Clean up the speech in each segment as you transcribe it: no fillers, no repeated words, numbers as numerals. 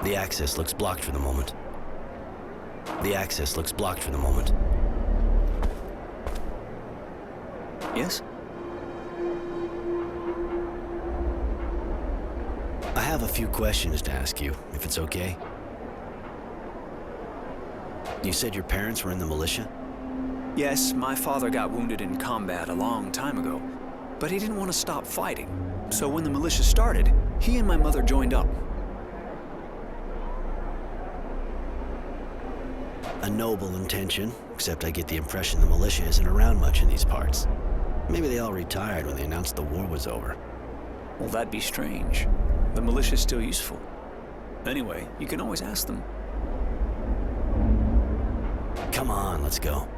The access looks blocked for the moment. The access looks blocked for the moment. Yes? I have a few questions to ask you, if it's okay. You said your parents were in the militia? Yes, my father got wounded in combat a long time ago, but he didn't want to stop fighting. So when the militia started, he and my mother joined up. A noble intention, except I get the impression the militia isn't around much in these parts. Maybe they all retired when they announced the war was over. Well, that'd be strange. The militia's still useful. Anyway, you can always ask them. Come on, let's go.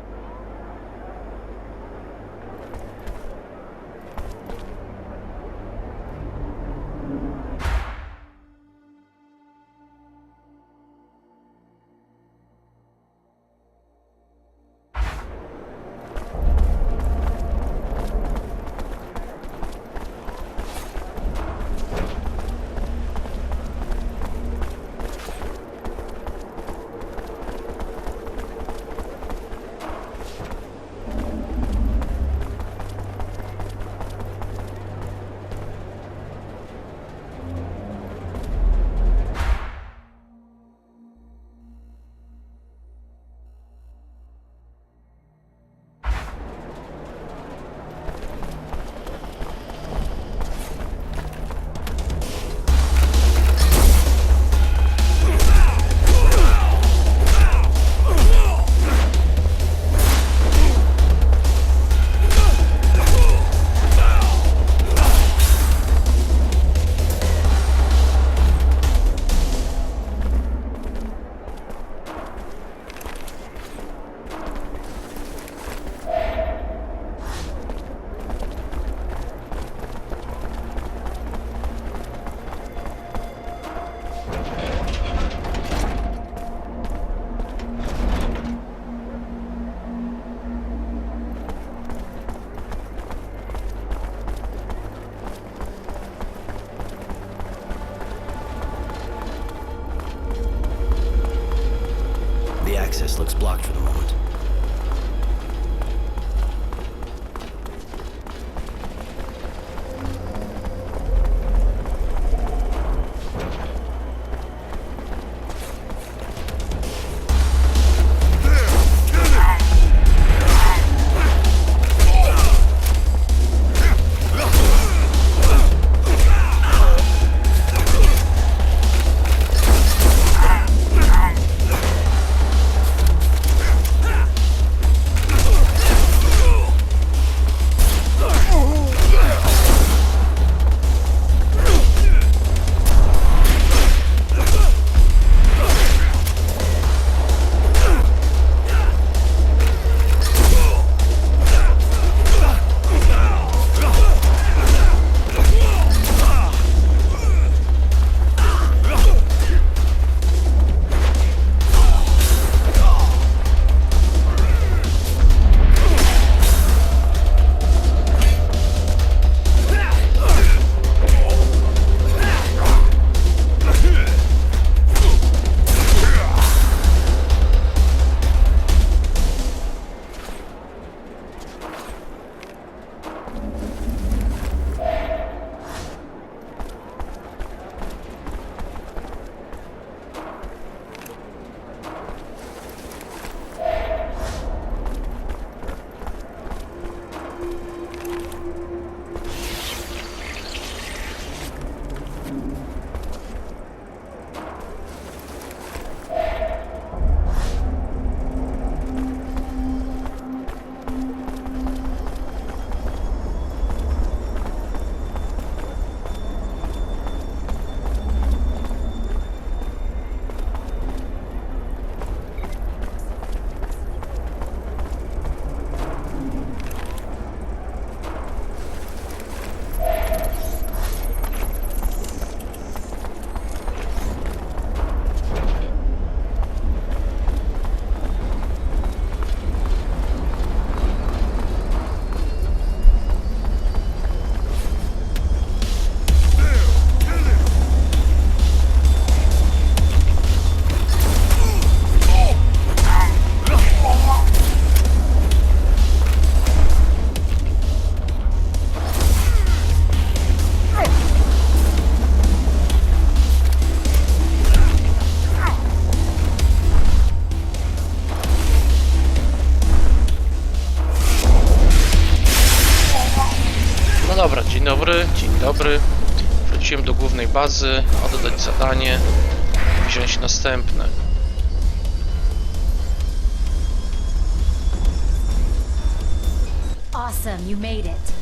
Dzień dobry. Wróciłem do głównej bazy, oddać zadanie i wziąć następne. Awesome, you made it.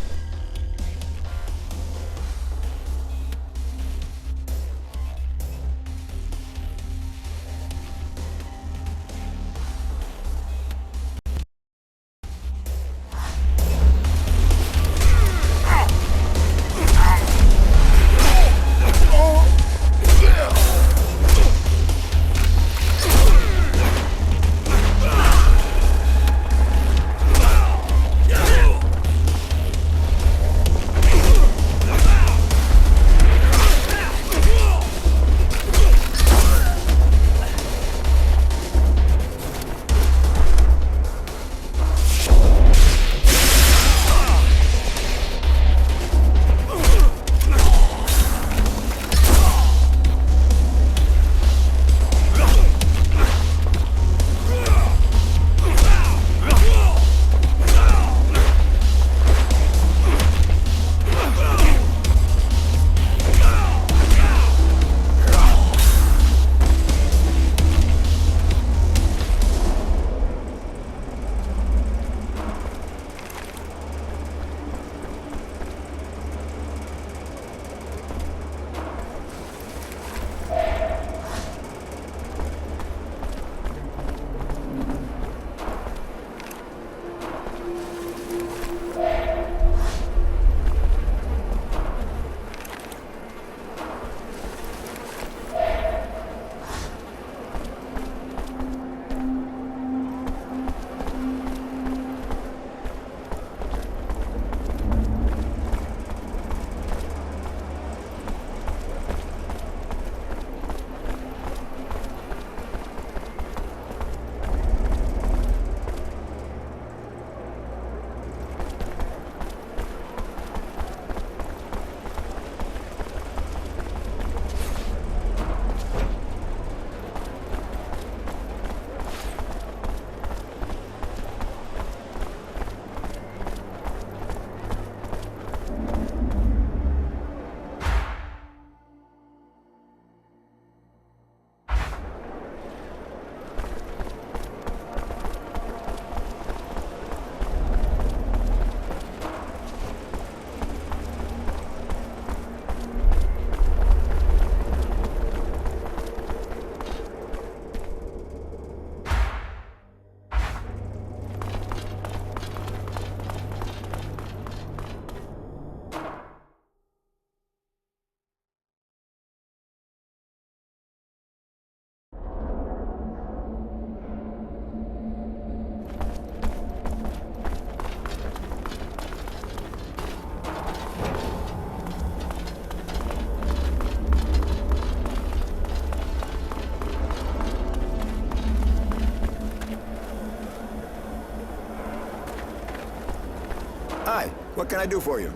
Hi, what can I do for you?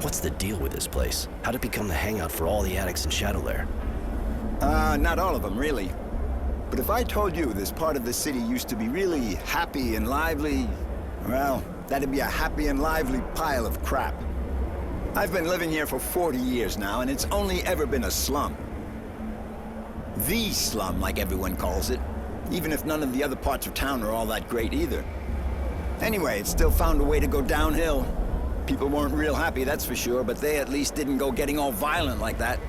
What's the deal with this place? How'd it become the hangout for all the addicts in Shadowlair? Not all of them, really. But if I told you this part of the city used to be really happy and lively, well, that'd be a happy and lively pile of crap. I've been living here for 40 years now, and it's only ever been a slum. The slum, like everyone calls it, even if none of the other parts of town are all that great either. Anyway, it still found a way to go downhill. People weren't real happy, that's for sure, but they at least didn't go getting all violent like that.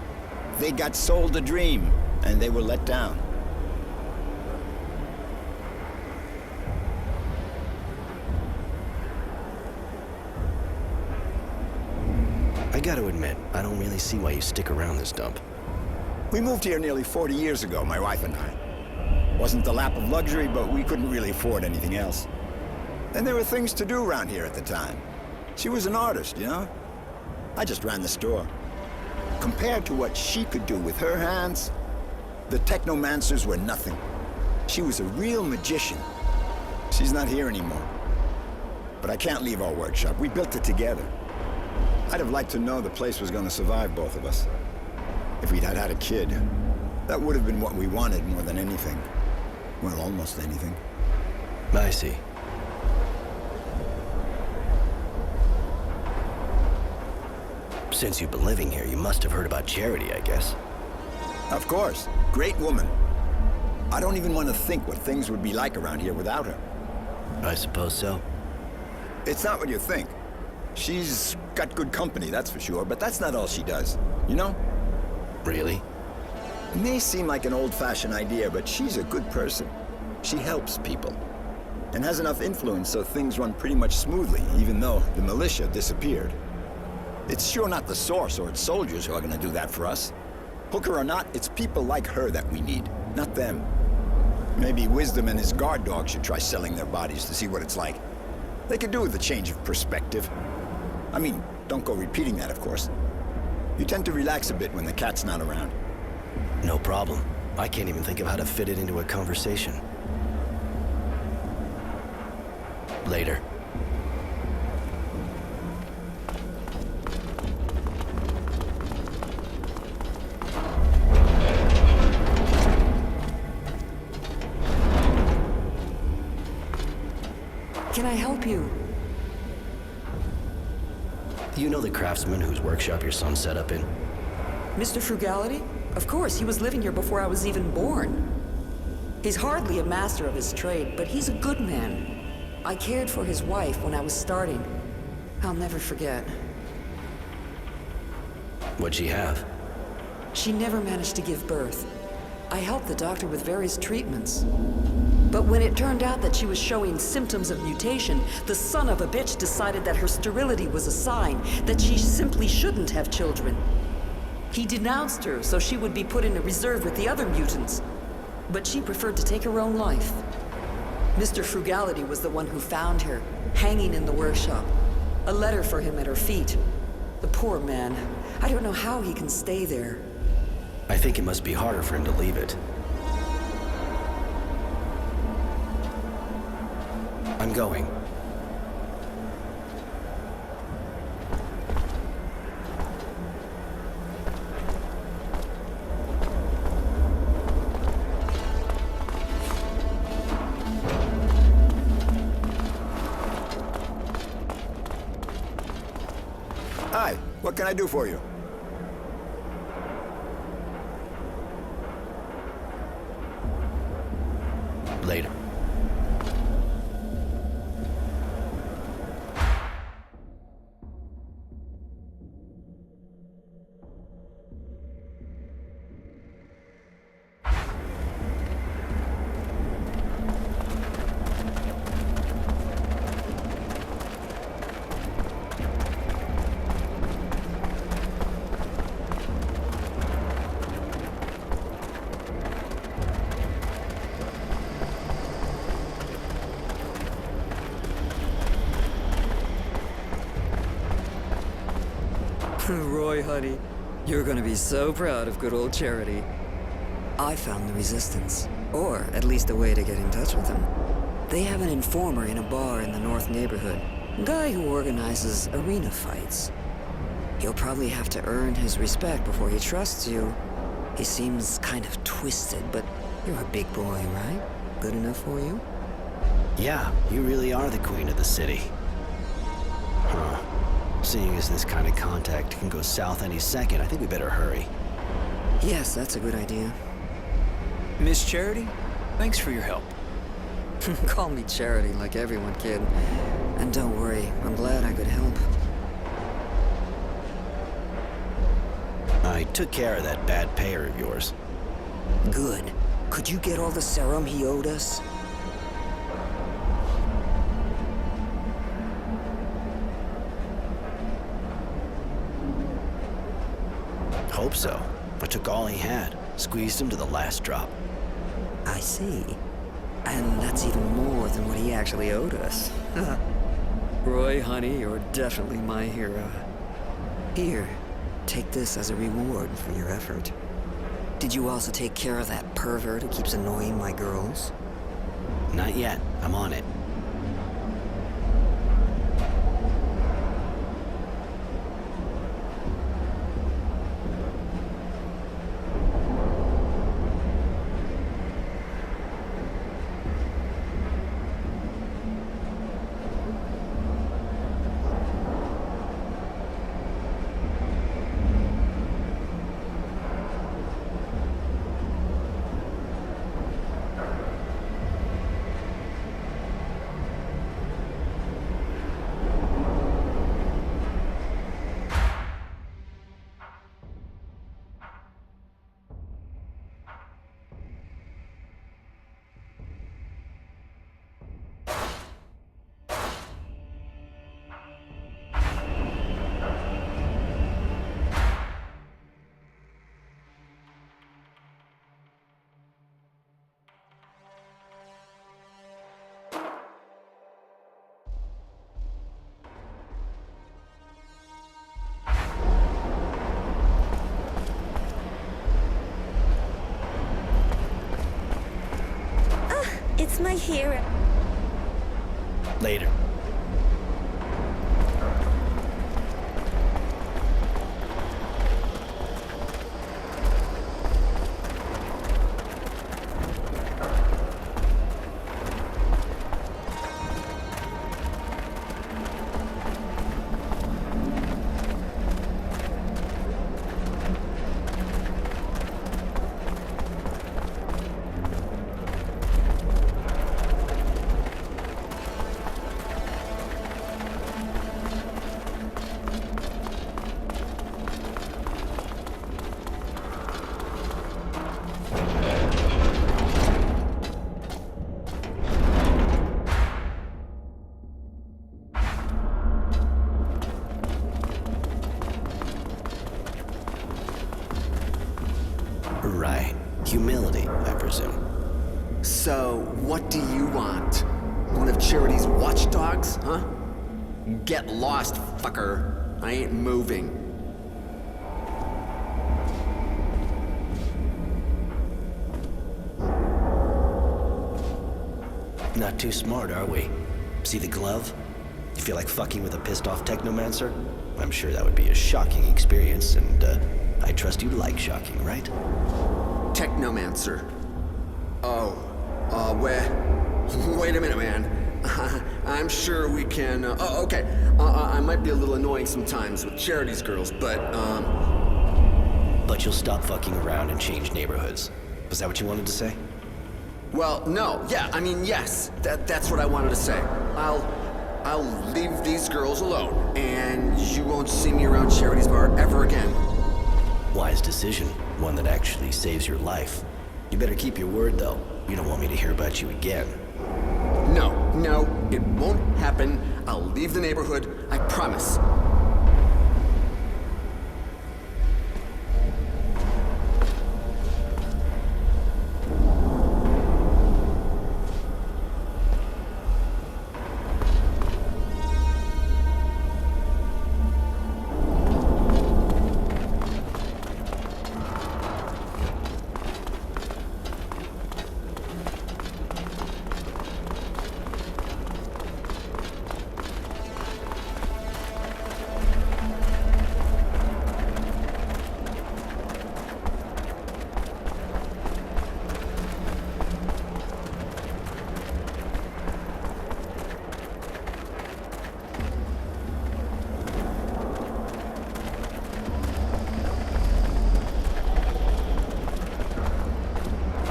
They got sold a dream, and they were let down. I gotta admit, I don't really see why you stick around this dump. We moved here nearly 40 years ago, my wife and I. Wasn't the lap of luxury, but we couldn't really afford anything else. And there were things to do around here at the time. She was an artist, you know? I just ran the store. Compared to what she could do with her hands, the technomancers were nothing. She was a real magician. She's not here anymore. But I can't leave our workshop. We built it together. I'd have liked to know the place was going to survive both of us. If we'd had a kid, that would have been what we wanted more than anything. Well, almost anything. I see. Since you've been living here, you must have heard about Charity, I guess. Of course. Great woman. I don't even want to think what things would be like around here without her. I suppose so. It's not what you think. She's got good company, that's for sure, but that's not all she does. You know? Really? It may seem like an old-fashioned idea, but she's a good person. She helps people. And has enough influence so things run pretty much smoothly, even though the militia disappeared. It's sure not the Source or its soldiers who are gonna do that for us. Hooker or not, it's people like her that we need, not them. Maybe Wisdom and his guard dog should try selling their bodies to see what it's like. They could do with a change of perspective. I mean, don't go repeating that, of course. You tend to relax a bit when the cat's not around. No problem. I can't even think of how to fit it into a conversation. Later. Can I help you? You know the craftsman whose workshop your son set up in? Mr. Frugality? Of course, he was living here before I was even born. He's hardly a master of his trade, but he's a good man. I cared for his wife when I was starting. I'll never forget. What'd she have? She never managed to give birth. I helped the doctor with various treatments. But when it turned out that she was showing symptoms of mutation, the son of a bitch decided that her sterility was a sign that she simply shouldn't have children. He denounced her so she would be put in a reserve with the other mutants. But she preferred to take her own life. Mr. Frugality was the one who found her, hanging in the workshop. A letter for him at her feet. The poor man. I don't know how he can stay there. I think it must be harder for him to leave it. I'm going. Hi, what can I do for you? Later. Roy, honey, you're gonna be so proud of good old Charity. I found the Resistance, or at least a way to get in touch with them. They have an informer in a bar in the North neighborhood, a guy who organizes arena fights. You'll probably have to earn his respect before he trusts you. He seems kind of twisted, but you're a big boy, right? Good enough for you? Yeah, you really are the queen of the city. Huh. Seeing as this kind of contact can go south any second, I think we better hurry. Yes, that's a good idea. Miss Charity, thanks for your help. Call me Charity like everyone, kid. And don't worry, I'm glad I could help. I took care of that bad payer of yours. Good. Could you get all the serum he owed us? Hope so. I took all he had, squeezed him to the last drop. I see. And that's even more than what he actually owed us. Roy, honey, you're definitely my hero. Here, take this as a reward for your effort. Did you also take care of that pervert who keeps annoying my girls? Not yet. I'm on it. It's my hero. Later. Right. Humility, I presume. So, what do you want? One of Charity's watchdogs, huh? Get lost, fucker. I ain't moving. Not too smart, are we? See the glove? You feel like fucking with a pissed-off technomancer? I'm sure that would be a shocking experience, and I trust you like shocking, right? Technomancer. Oh, wait a minute, man. I'm sure we can, okay. I might be a little annoying sometimes with Charity's girls, but, But you'll stop fucking around and change neighborhoods. Was that what you wanted to say? well, no, yeah, I mean, yes. That's what I wanted to say. I'll leave these girls alone, and you won't see me around Charity's bar ever again. Wise decision. One that actually saves your life. You better keep your word, though. You don't want me to hear about you again. No, it won't happen. I'll leave the neighborhood, I promise.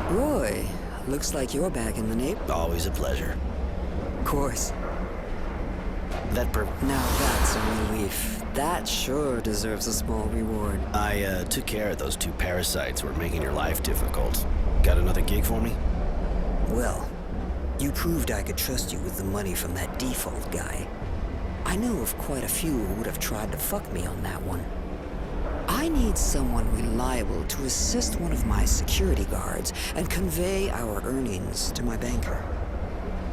Roy, looks like you're back in the neighborhood. Always a pleasure. Of course. Now That's a relief. That sure deserves a small reward. I took care of those two parasites who were making your life difficult. Got another gig for me? Well, you proved I could trust you with the money from that default guy. I know of quite a few who would have tried to fuck me on that one. I need someone reliable to assist one of my security guards and convey our earnings to my banker.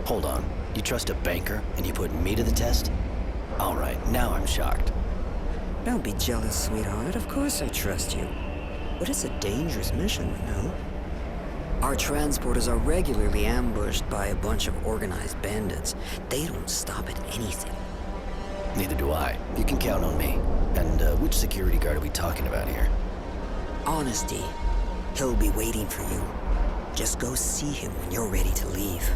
Hold on. You trust a banker and you put me to the test? All right, now I'm shocked. Don't be jealous, sweetheart. Of course I trust you. But it's a dangerous mission, you know? Our transporters are regularly ambushed by a bunch of organized bandits. They don't stop at anything. Neither do I. You can count on me. And which security guard are we talking about here? Honesty. He'll be waiting for you. Just go see him when you're ready to leave.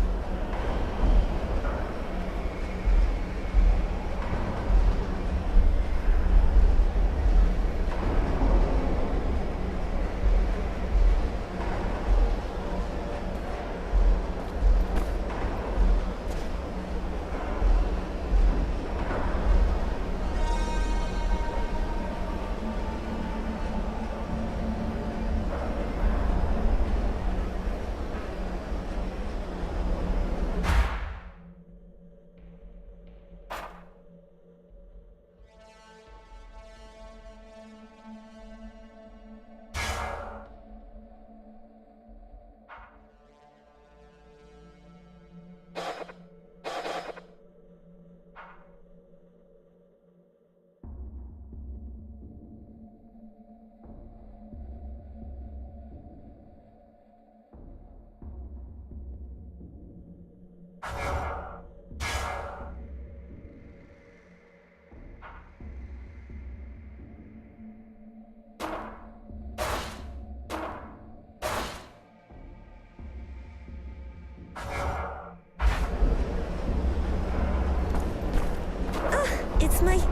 needs me?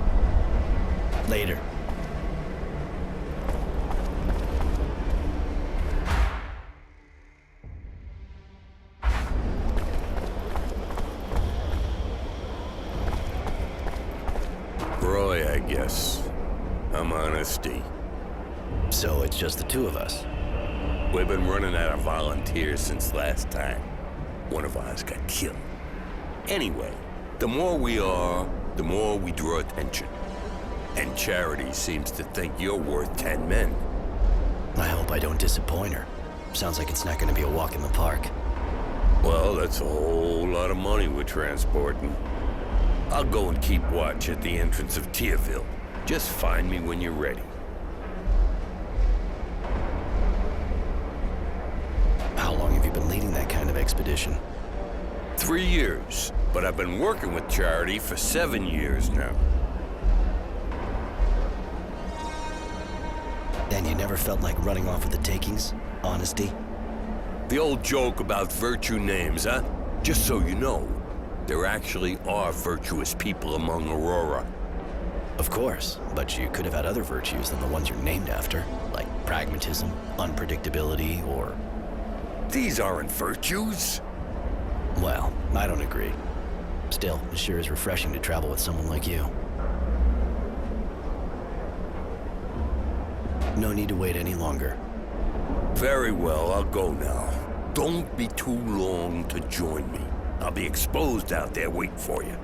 Later. Roy, I guess. I'm Honesty. So it's just the two of us. We've been running out of volunteers since last time. One of ours got killed. Anyway, the more we are, the more we draw attention. And Charity seems to think you're worth 10 men. I hope I don't disappoint her. Sounds like it's not gonna be a walk in the park. Well, that's a whole lot of money we're transporting. I'll go and keep watch at the entrance of Tierville. Just find me when you're ready. How long have you been leading that kind of expedition? 3 years, but I've been working with Charity for 7 years now. And you never felt like running off with the takings? Honesty? The old joke about virtue names, huh? Just so you know, there actually are virtuous people among Aurora. Of course, but you could have had other virtues than the ones you're named after, like pragmatism, unpredictability, or... These aren't virtues. Well, I don't agree. Still, it sure is refreshing to travel with someone like you. No need to wait any longer. Very well, I'll go now. Don't be too long to join me. I'll be exposed out there waiting for you.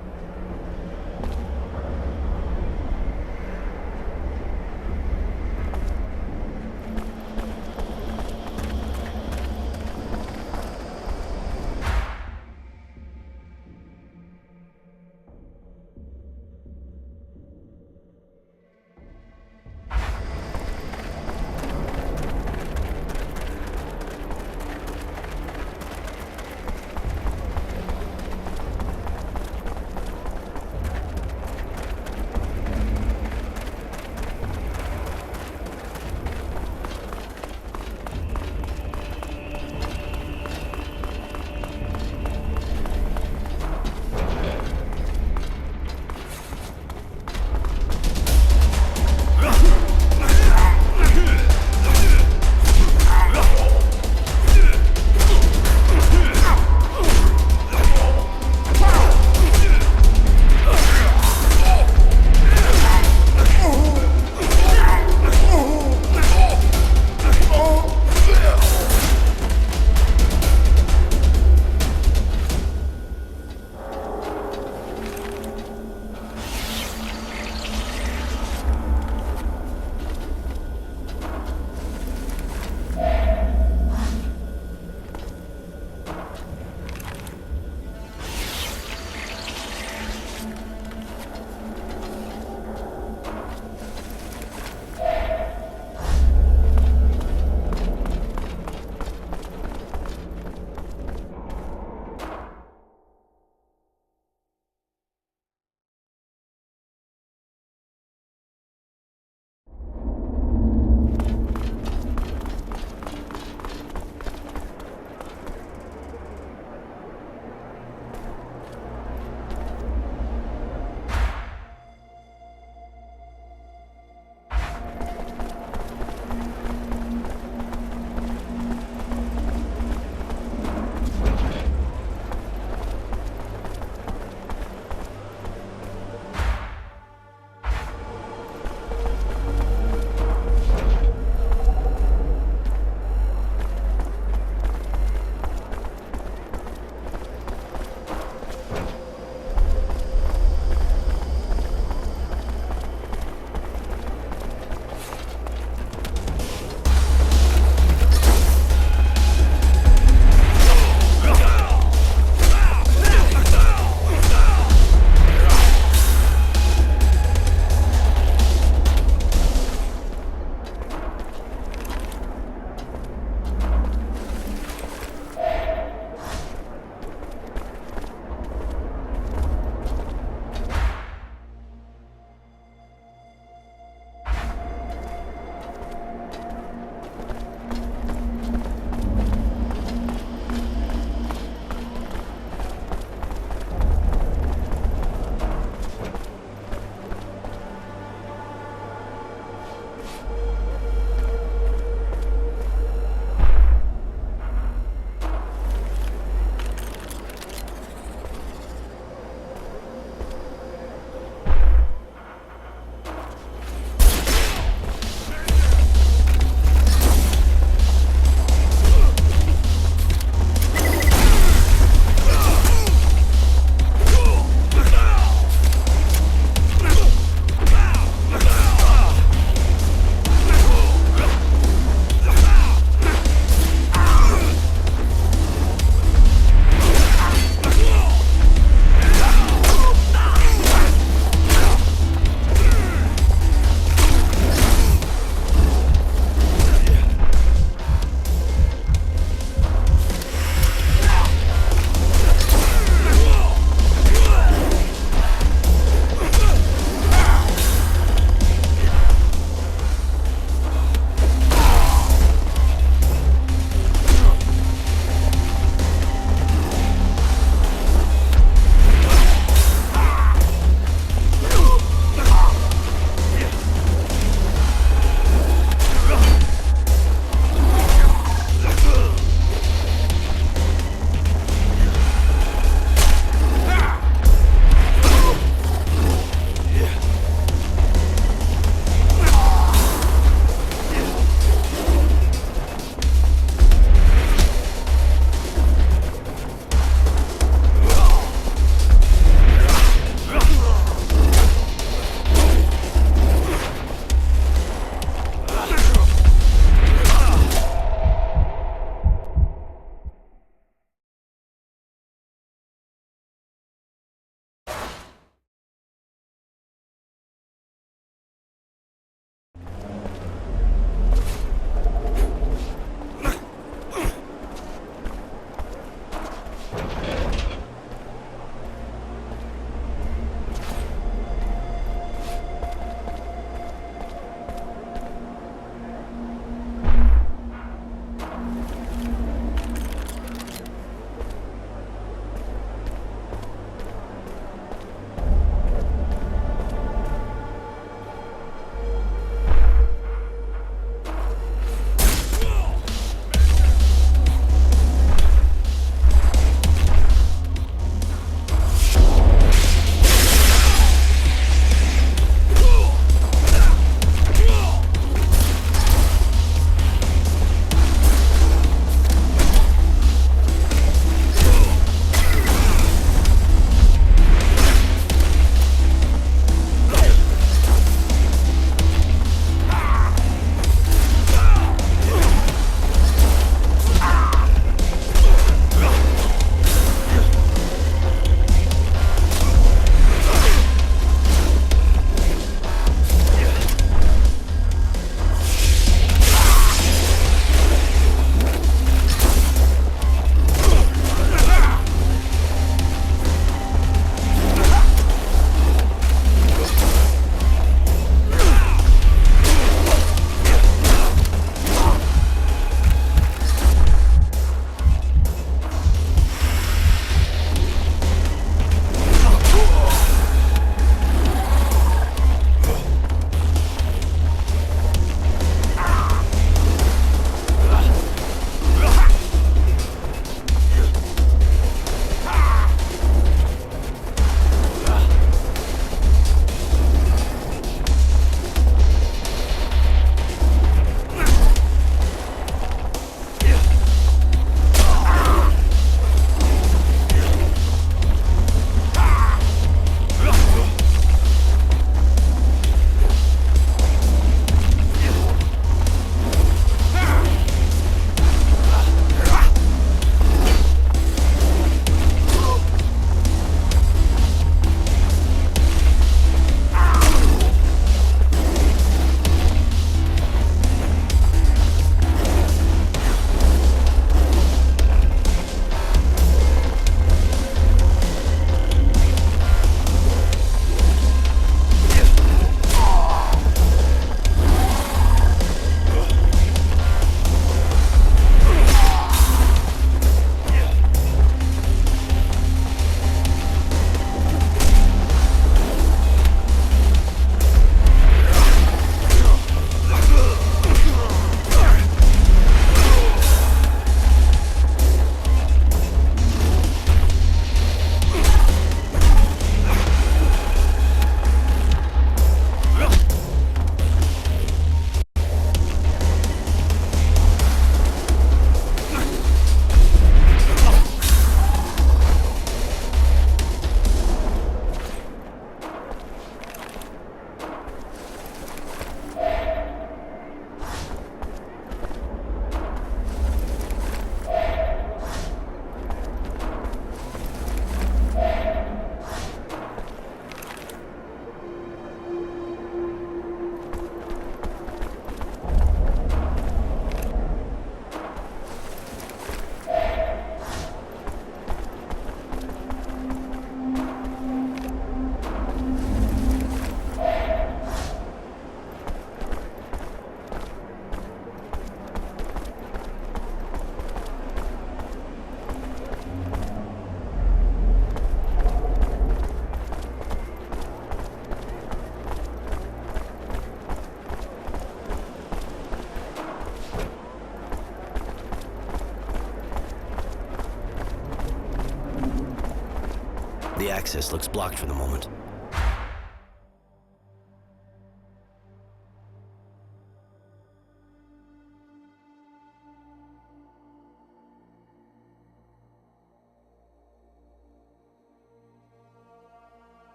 The access looks blocked for the moment.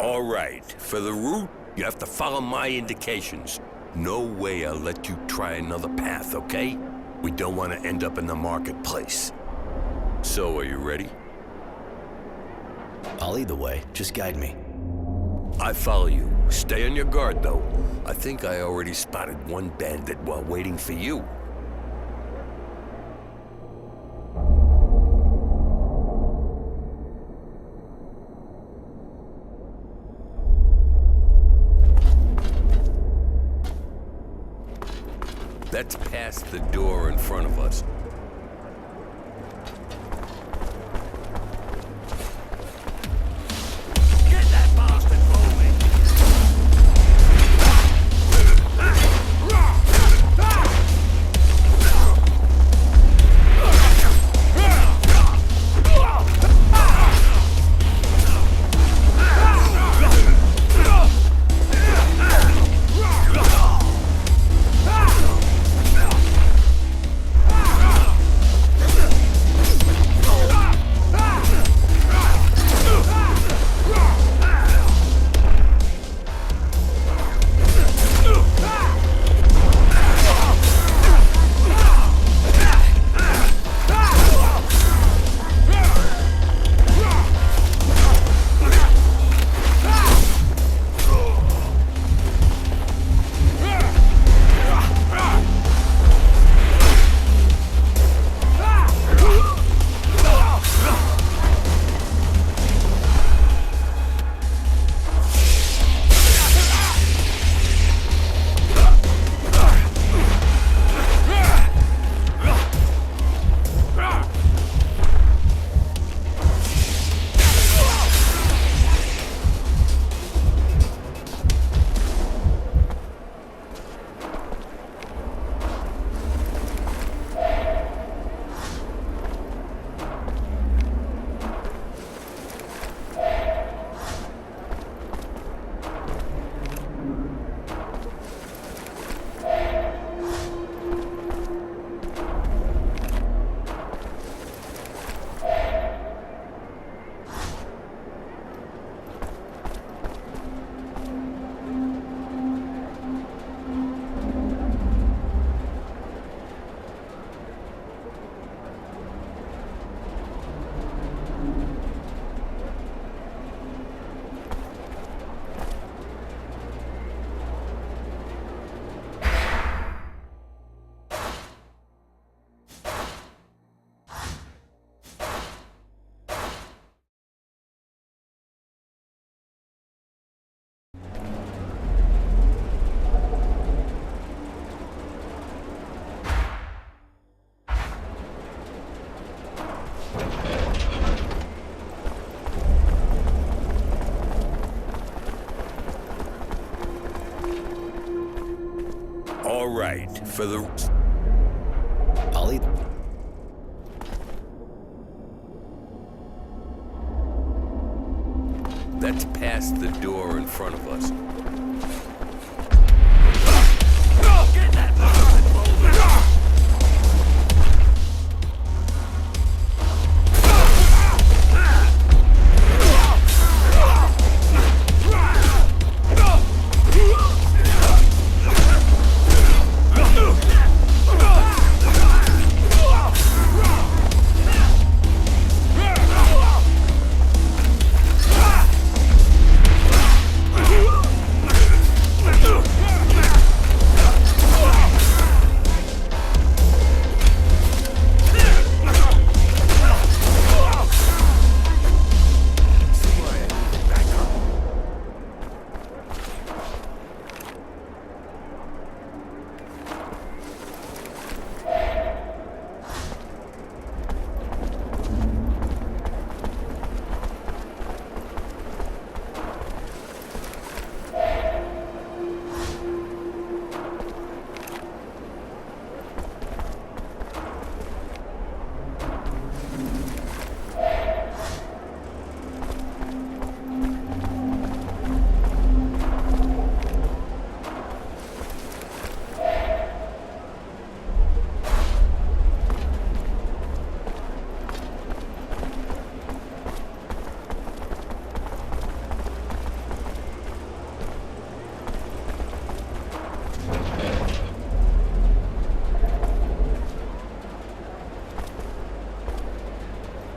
All right, for the route, you have to follow my indications. No way I'll let you try another path, okay? We don't want to end up in the marketplace. So, are you ready? I'll lead the way. Just guide me. I follow you. Stay on your guard, though. I think I already spotted one bandit while waiting for you. That's past the door in front of us. Get that bastard moving! All right, for the... I'll eat. That's past the door in front of us.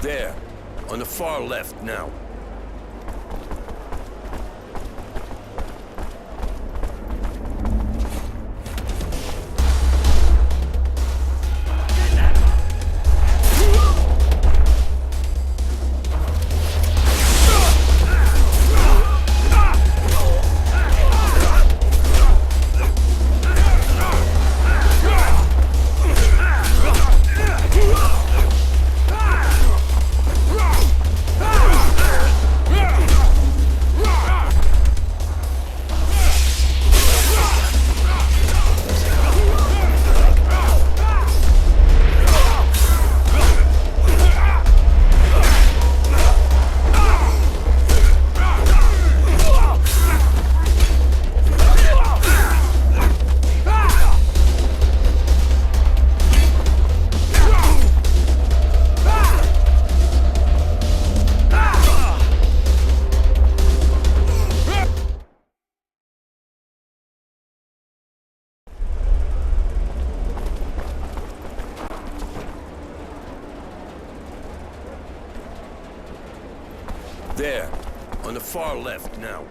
There, on the far left now. There, on the far left now.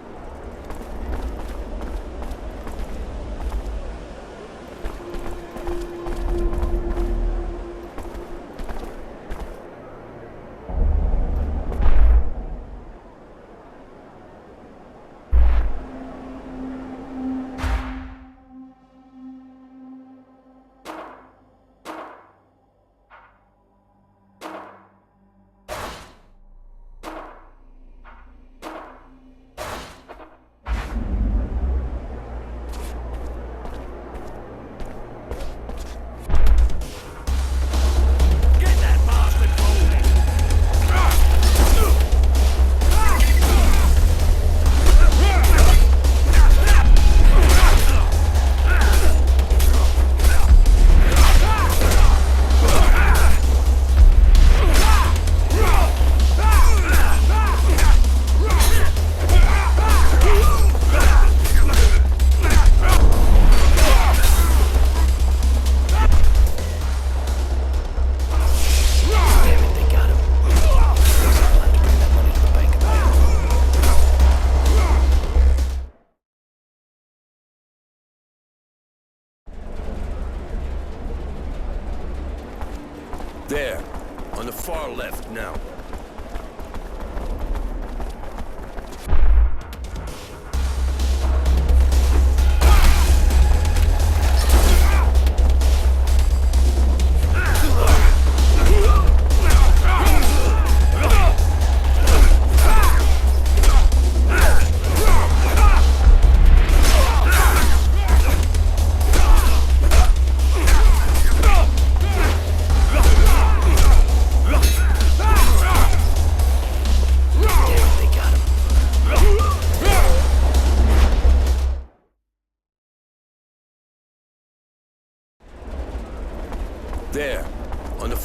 There, on the far left now.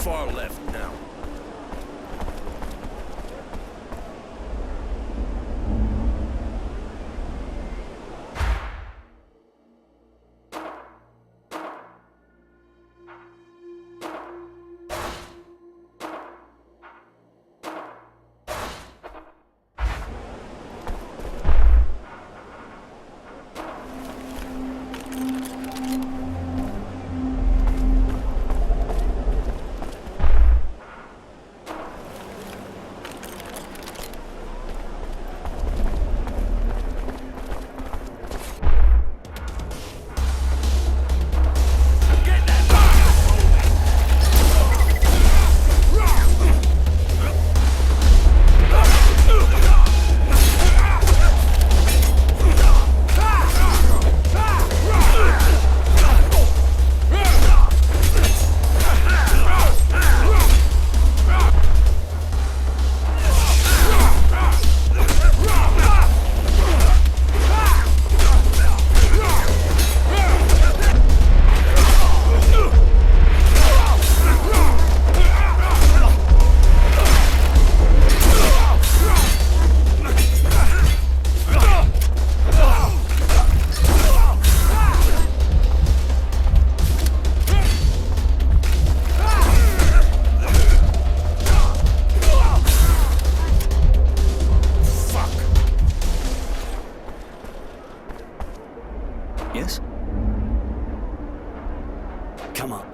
far left now. Yes? Come on.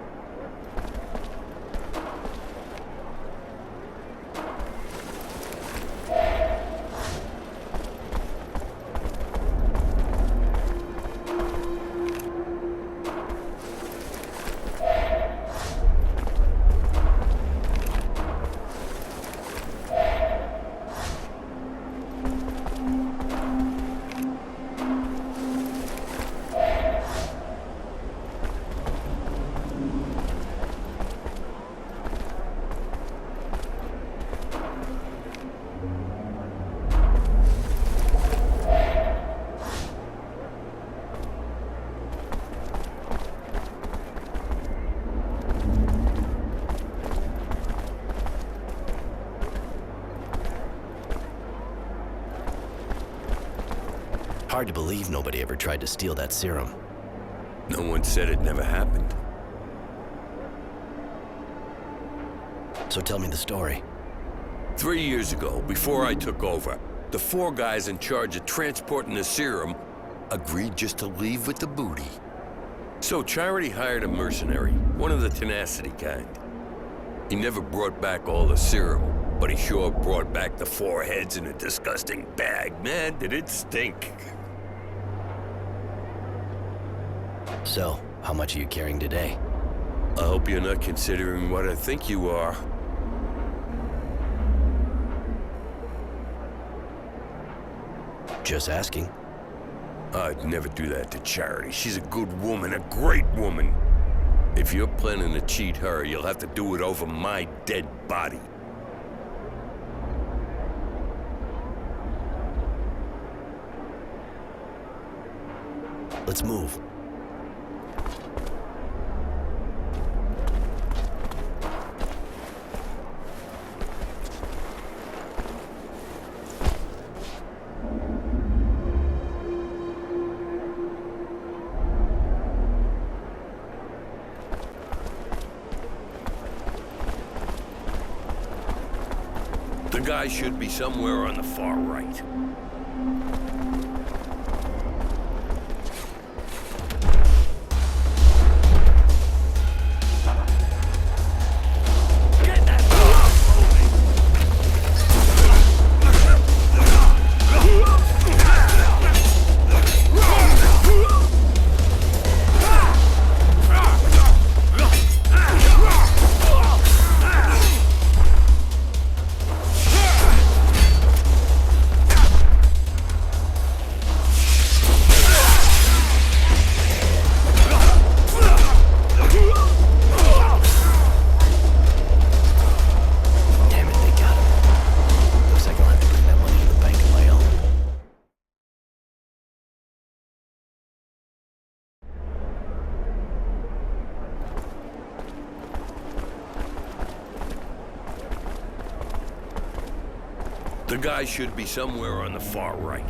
Hard to believe nobody ever tried to steal that serum. No one said it never happened. So tell me the story. 3 years ago, before I took over, the 4 guys in charge of transporting the serum agreed just to leave with the booty. So Charity hired a mercenary, one of the tenacity kind. He never brought back all the serum, but he sure brought back the 4 heads in a disgusting bag. Man, did it stink. So, how much are you carrying today? I hope you're not considering what I think you are. Just asking. I'd never do that to Charity. She's a good woman, a great woman. If you're planning to cheat her, you'll have to do it over my dead body. Let's move. The guy should be somewhere on the far right. The guy should be somewhere on the far right.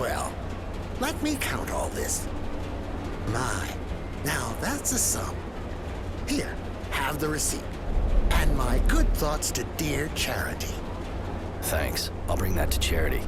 Well, let me count all this. My, now that's a sum. Here, have the receipt. And my good thoughts to dear Charity. Thanks. I'll bring that to Charity.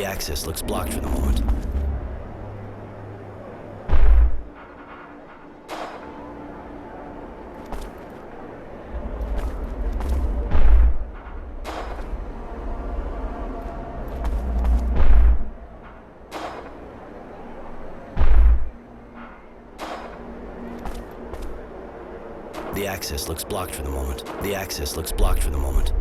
access looks blocked for the moment. The access looks blocked for the moment. The access looks blocked for the moment.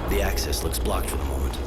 The access looks blocked for the moment.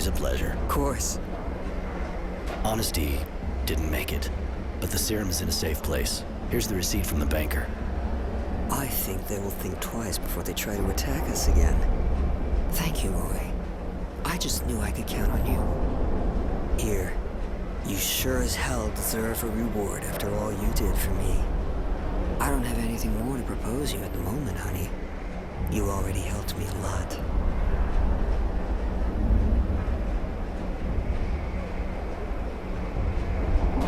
Always a pleasure. Of course. Honesty didn't make it, but the serum is in a safe place. Here's the receipt from the banker. I think they will think twice before they try to attack us again. Thank you, Roy. I just knew I could count on you. Here, you sure as hell deserve a reward after all you did for me. I don't have anything more to propose you at the moment, honey. You already helped me a lot.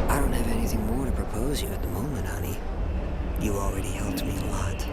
I don't have anything more to propose you at the moment, honey. You already helped me a lot.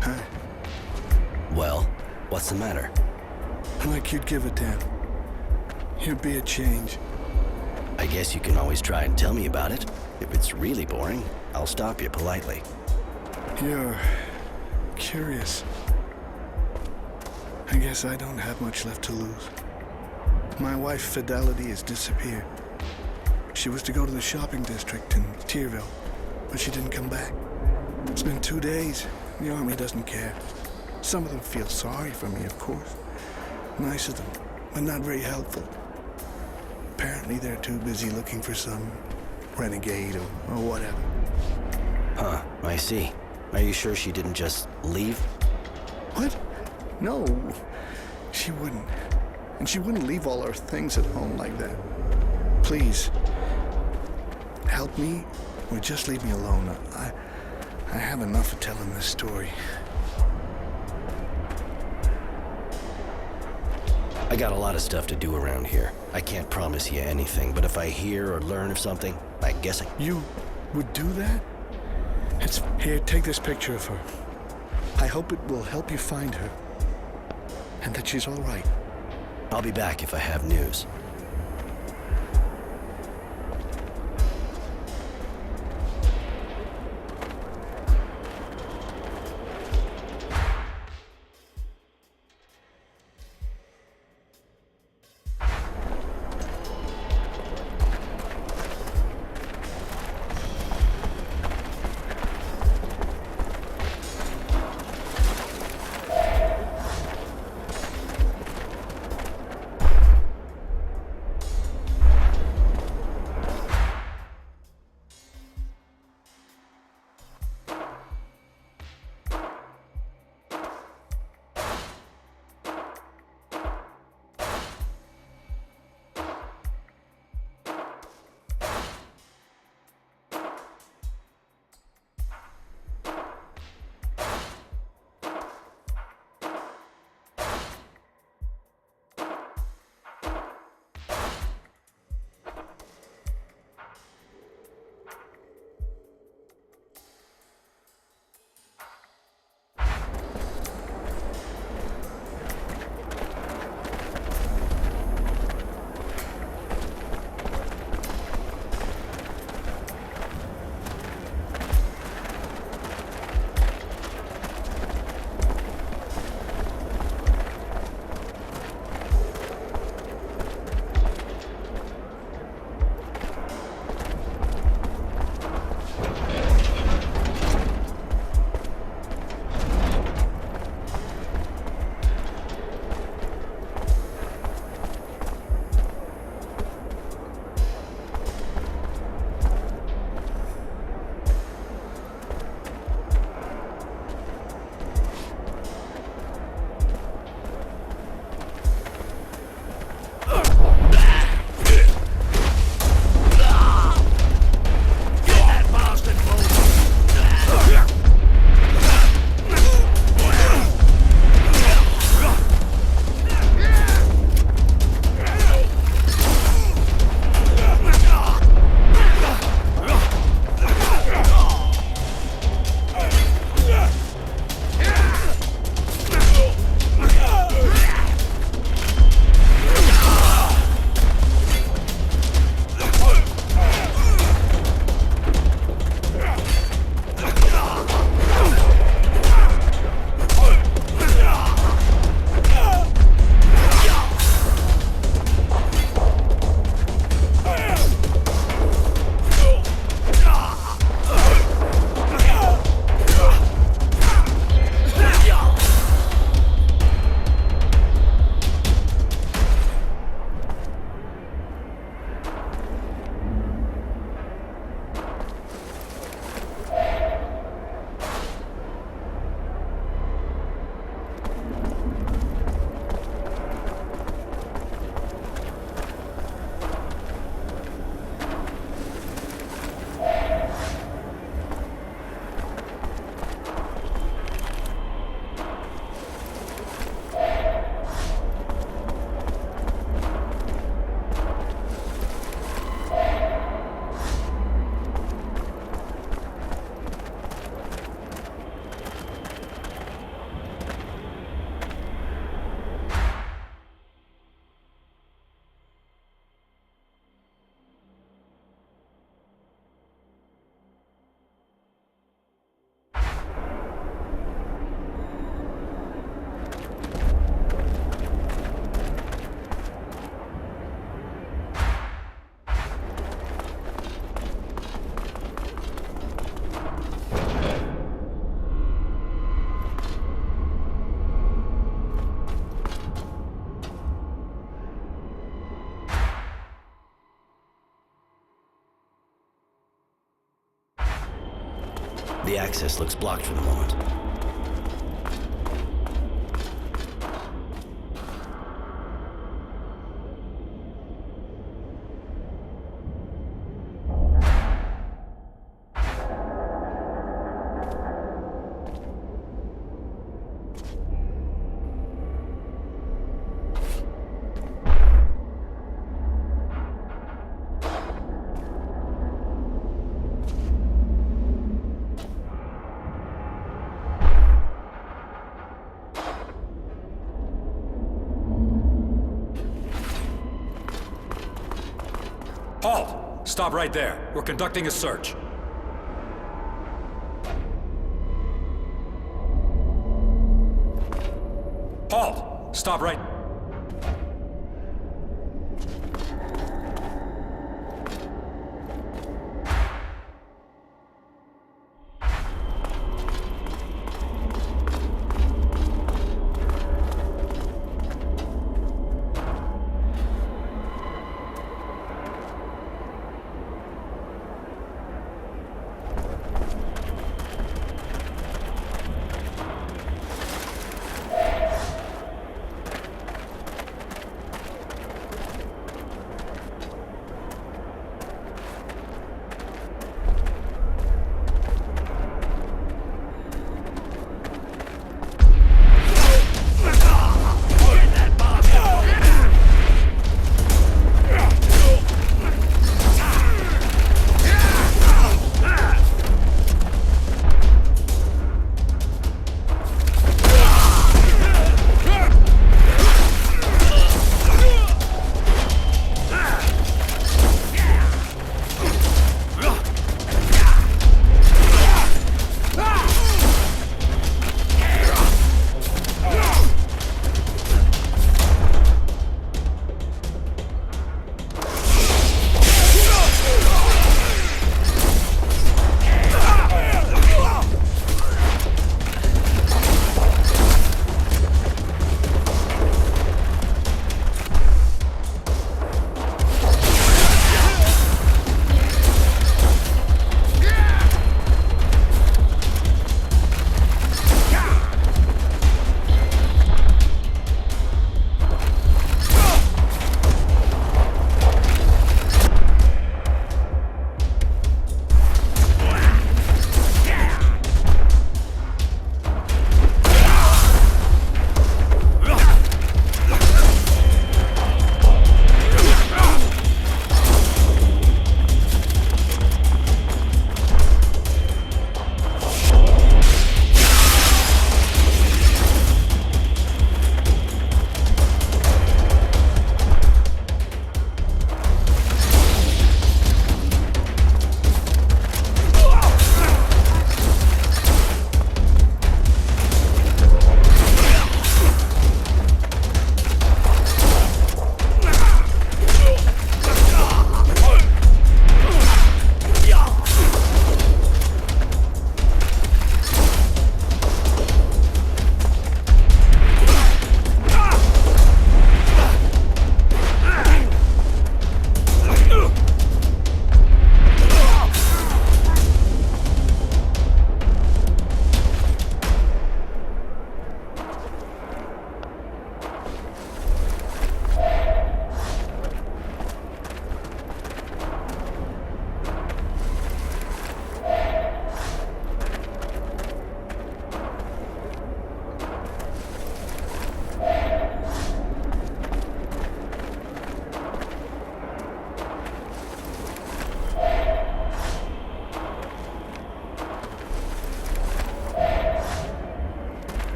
Hi. Well, what's the matter? Like you'd give a damn. You'd be a change. I guess you can always try and tell me about it. If it's really boring, I'll stop you politely. You're curious. I guess I don't have much left to lose. My wife, Fidelity, has disappeared. She was to go to the shopping district in Tierville, but she didn't come back. It's been 2 days. The army doesn't care. Some of them feel sorry for me, of course. Nice of them, but not very helpful. Apparently they're too busy looking for some renegade or whatever. Huh, I see. Are you sure she didn't just leave? What? No, she wouldn't. And she wouldn't leave all her things at home like that. Please, help me or just leave me alone. I have enough of telling this story. I got a lot of stuff to do around here. I can't promise you anything, but if I hear or learn of something, I guess I... You would do that? Here, take this picture of her. I hope it will help you find her. And that she's all right. I'll be back if I have news. The access looks blocked for the moment. Halt! Stop right there. We're conducting a search. Halt! Stop right...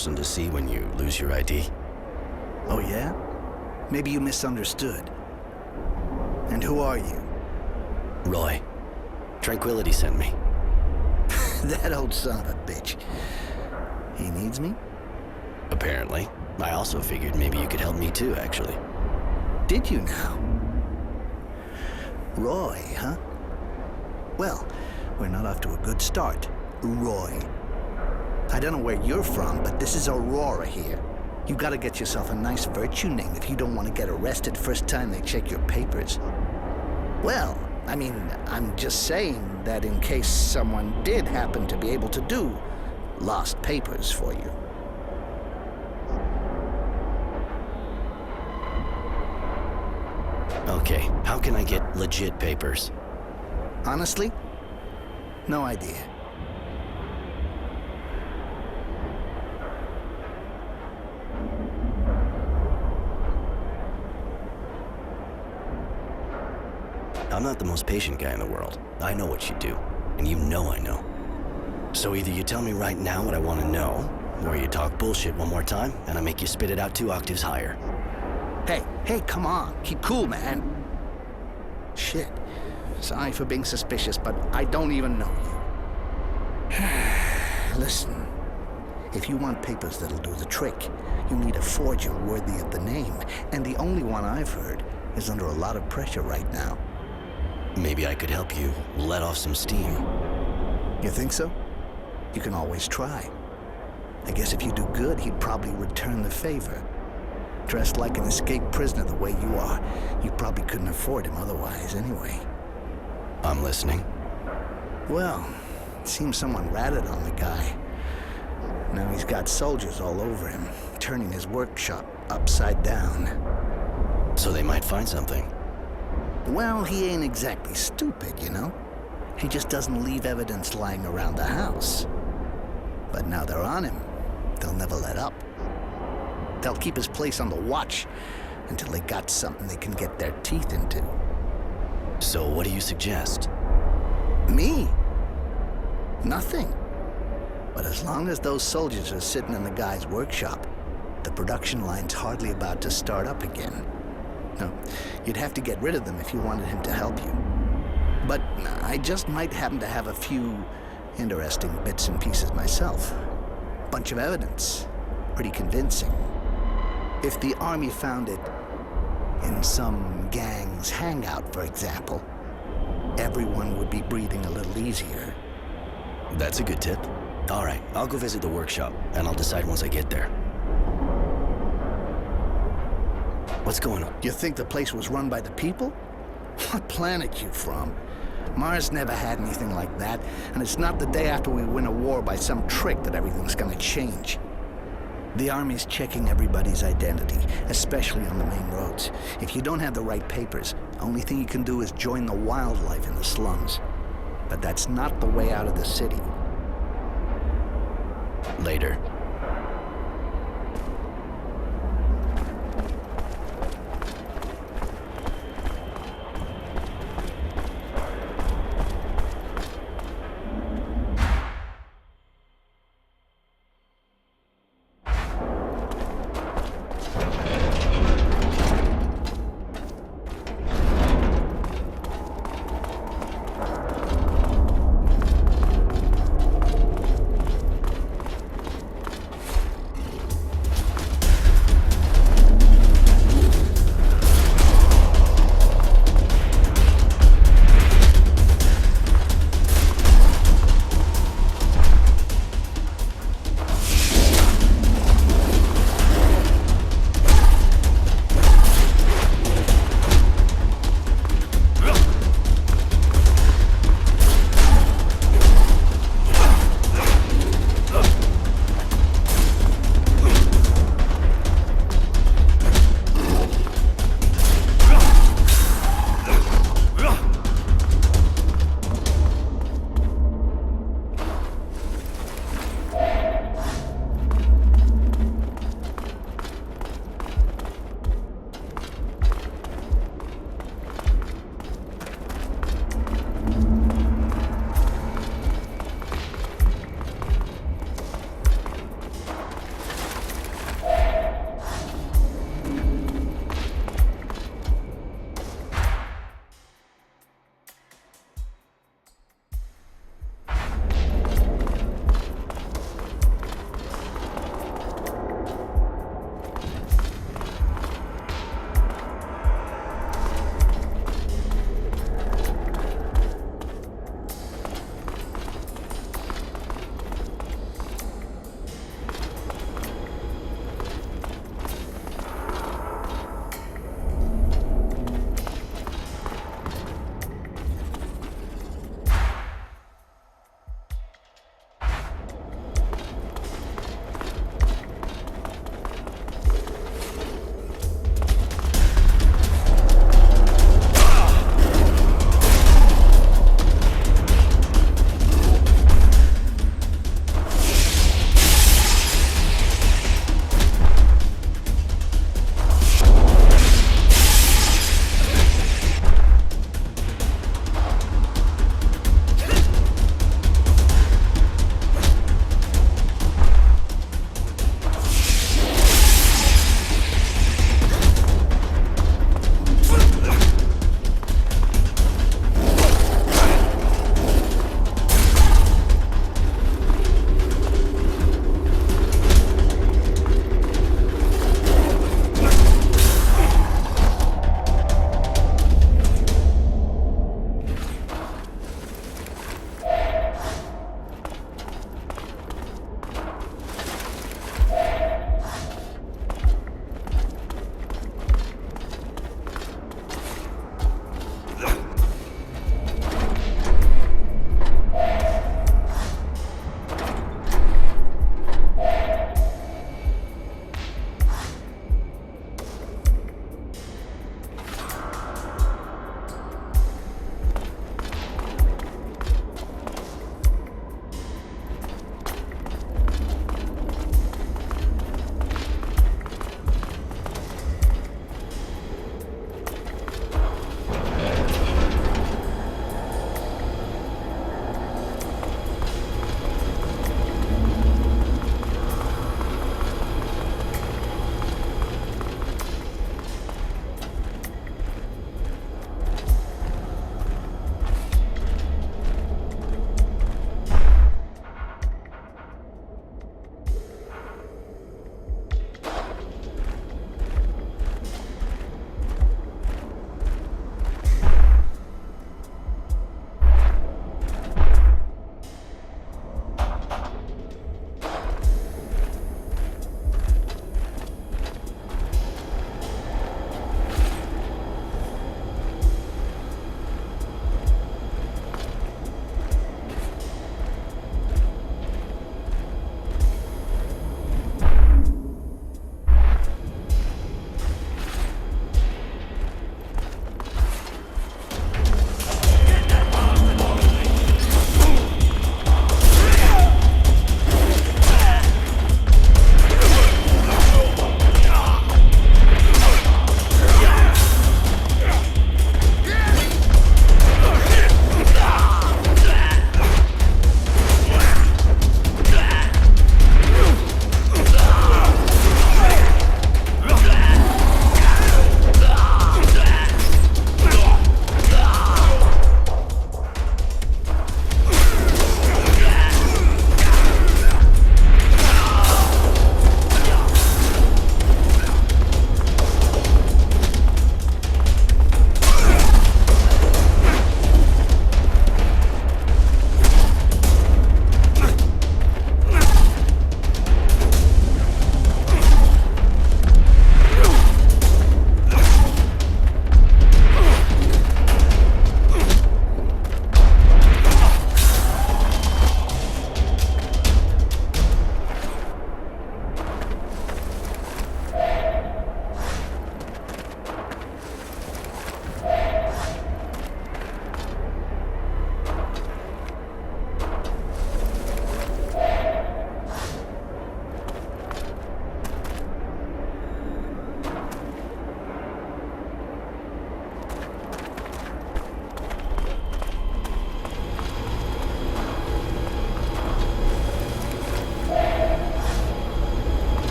person to see when you lose your ID. Oh, yeah? Maybe you misunderstood. And who are you? Roy. Tranquility sent me. That old son of a bitch. He needs me? Apparently. I also figured maybe you could help me too, actually. Did you now? Roy, huh? Well, we're not off to a good start. Roy. I don't know where you're from, but this is Aurora here. You gotta get yourself a nice virtue name if you don't want to get arrested first time they check your papers. Well, I mean, I'm just saying that in case someone did happen to be able to do lost papers for you. Okay, how can I get legit papers? Honestly? No idea. I'm not the most patient guy in the world. I know what you do, and you know I know. So either you tell me right now what I want to know, or you talk bullshit one more time, and I make you spit it out 2 octaves higher. Hey, come on. Keep cool, man. Shit. Sorry for being suspicious, but I don't even know you. Listen, if you want papers that'll do the trick, you need a forger worthy of the name, and the only one I've heard is under a lot of pressure right now. Maybe I could help you let off some steam. You think so? You can always try. I guess if you do good, he'd probably return the favor. Dressed like an escaped prisoner the way you are, you probably couldn't afford him otherwise anyway. I'm listening. Well, it seems someone ratted on the guy. Now he's got soldiers all over him, turning his workshop upside down. So they might find something. Well, he ain't exactly stupid, you know? He just doesn't leave evidence lying around the house. But now they're on him. They'll never let up. They'll keep his place on the watch until they got something they can get their teeth into. So what do you suggest? Me? Nothing. But as long as those soldiers are sitting in the guy's workshop, the production line's hardly about to start up again. No, you'd have to get rid of them if you wanted him to help you. But I just might happen to have a few interesting bits and pieces myself. Bunch of evidence. Pretty convincing. If the army found it in some gang's hangout, for example, everyone would be breathing a little easier. That's a good tip. All right, I'll go visit the workshop, and I'll decide once I get there. What's going on? You think the place was run by the people? What planet you from? Mars never had anything like that, and it's not the day after we win a war by some trick that everything's gonna change. The Army's checking everybody's identity, especially on the main roads. If you don't have the right papers, the only thing you can do is join the wildlife in the slums. But that's not the way out of the city. Later.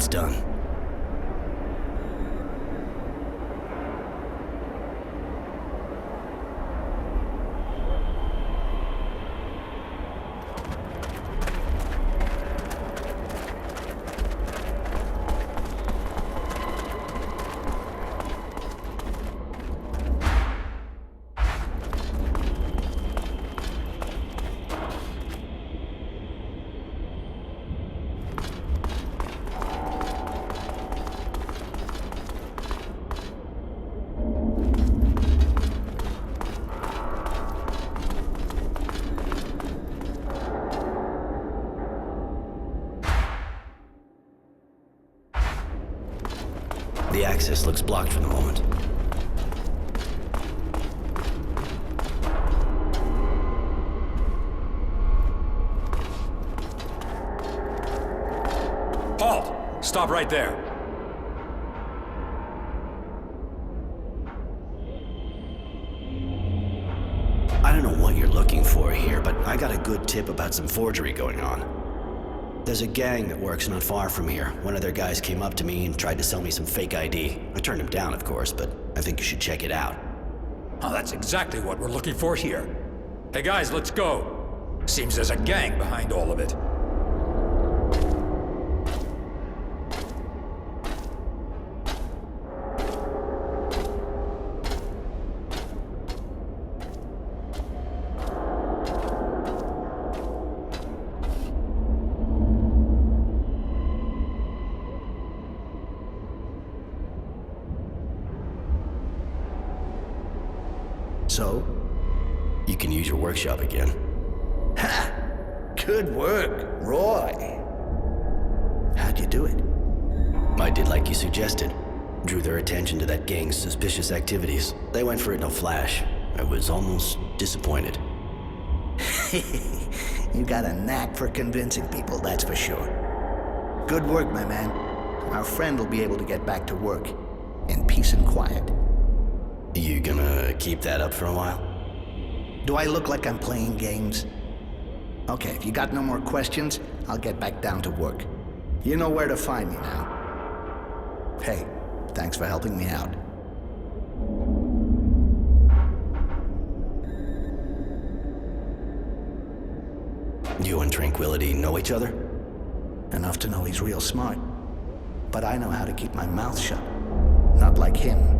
it's done. The access looks blocked for the moment. Halt! Stop right there. I don't know what you're looking for here, but I got a good tip about some forgery going on. There's a gang that works not far from here. One of their guys came up to me and tried to sell me some fake ID. I turned him down, of course, but I think you should check it out. Oh, that's exactly what we're looking for here. Hey guys, let's go. Seems there's a gang behind all of it. So, you can use your workshop again. Ha! Good work, Roy. How'd you do it? I did like you suggested. Drew their attention to that gang's suspicious activities. They went for it in a flash. I was almost disappointed. You got a knack for convincing people, that's for sure. Good work, my man. Our friend will be able to get back to work in peace and quiet. You gonna keep that up for a while? Do I look like I'm playing games? Okay, if you got no more questions, I'll get back down to work. You know where to find me now. Hey, thanks for helping me out. You and Tranquility know each other? Enough to know he's real smart. But I know how to keep my mouth shut. Not like him.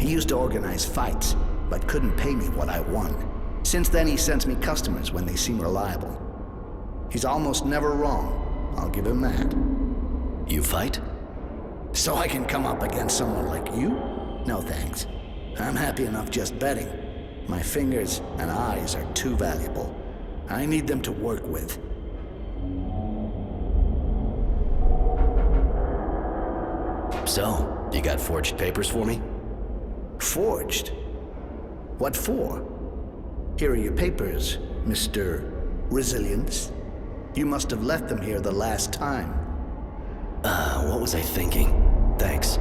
He used to organize fights, but couldn't pay me what I won. Since then, he sends me customers when they seem reliable. He's almost never wrong, I'll give him that. You fight? So I can come up against someone like you? No thanks. I'm happy enough just betting. My fingers and eyes are too valuable. I need them to work with. So, you got forged papers for me? Forged? What for? Here are your papers, Mr. Resilience. You must have left them here the last time. What was I thinking? Thanks.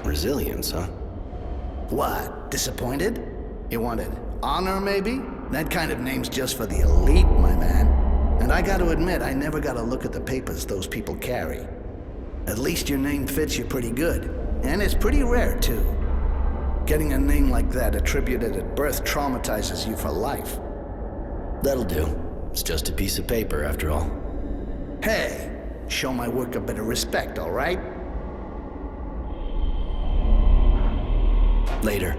Resilience, huh? What, disappointed? You wanted honor, maybe? That kind of name's just for the elite, my man. And I gotta admit, I never got a look at the papers those people carry. At least your name fits you pretty good. And it's pretty rare, too. Getting a name like that attributed at birth traumatizes you for life. That'll do. It's just a piece of paper, after all. Hey, show my work a bit of respect, all right? Later.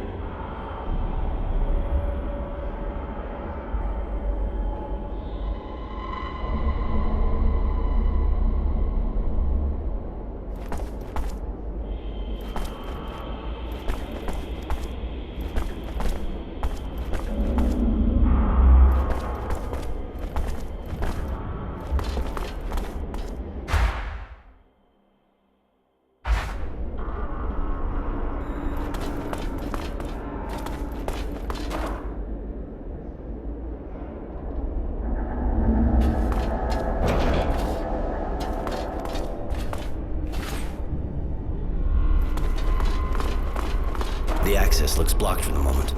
The access looks blocked for the moment.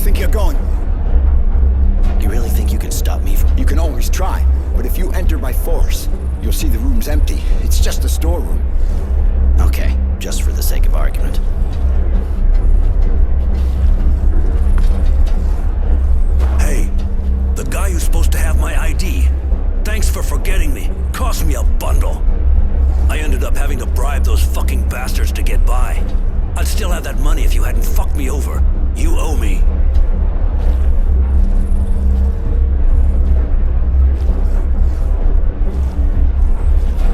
think you're going? You really think you can stop me from... You can always try, but if you enter by force, you'll see the room's empty. It's just a storeroom. Okay, just for the sake of argument. Hey, the guy who's supposed to have my ID. Thanks for forgetting me. Cost me a bundle. I ended up having to bribe those fucking bastards to get by. I'd still have that money if you hadn't fucked me over. You owe me.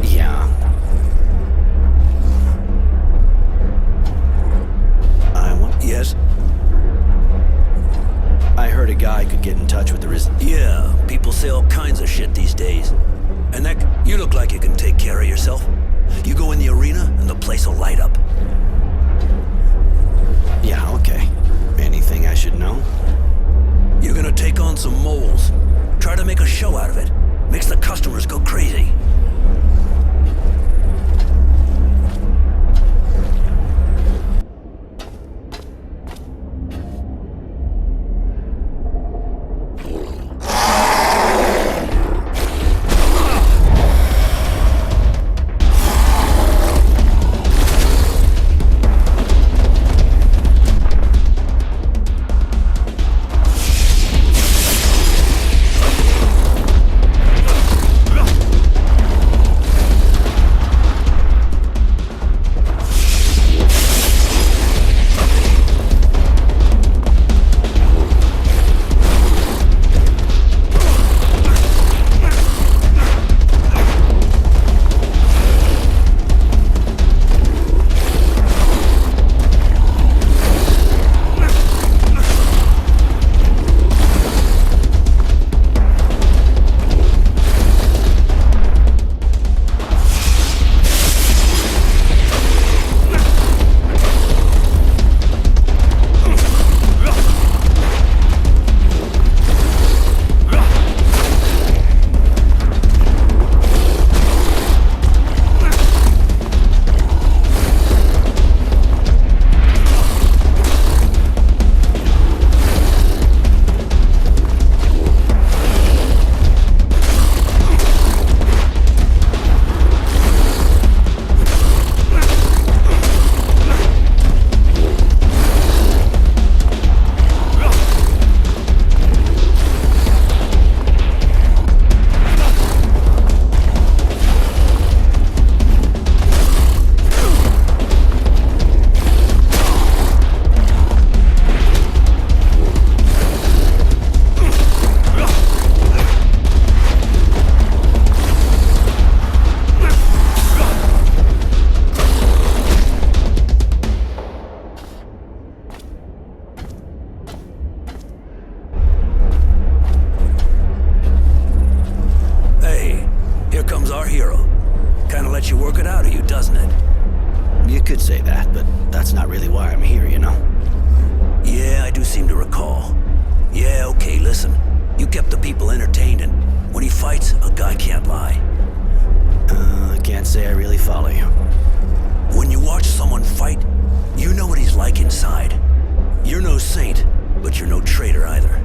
Yeah. Yes? I heard a guy could get in touch with the Yeah, people say all kinds of shit these days. And Nick, you look like you can take care of yourself. You go in the arena and the place will light up. Yeah, okay. Anything I should know? You're gonna take on some moles. Try to make a show out of it. Makes the customers go crazy. That's not really why I'm here, you know? Yeah, I do seem to recall. Yeah, okay, listen. You kept the people entertained, and when he fights, a guy can't lie. I can't say I really follow you. When you watch someone fight, you know what he's like inside. You're no saint, but you're no traitor either.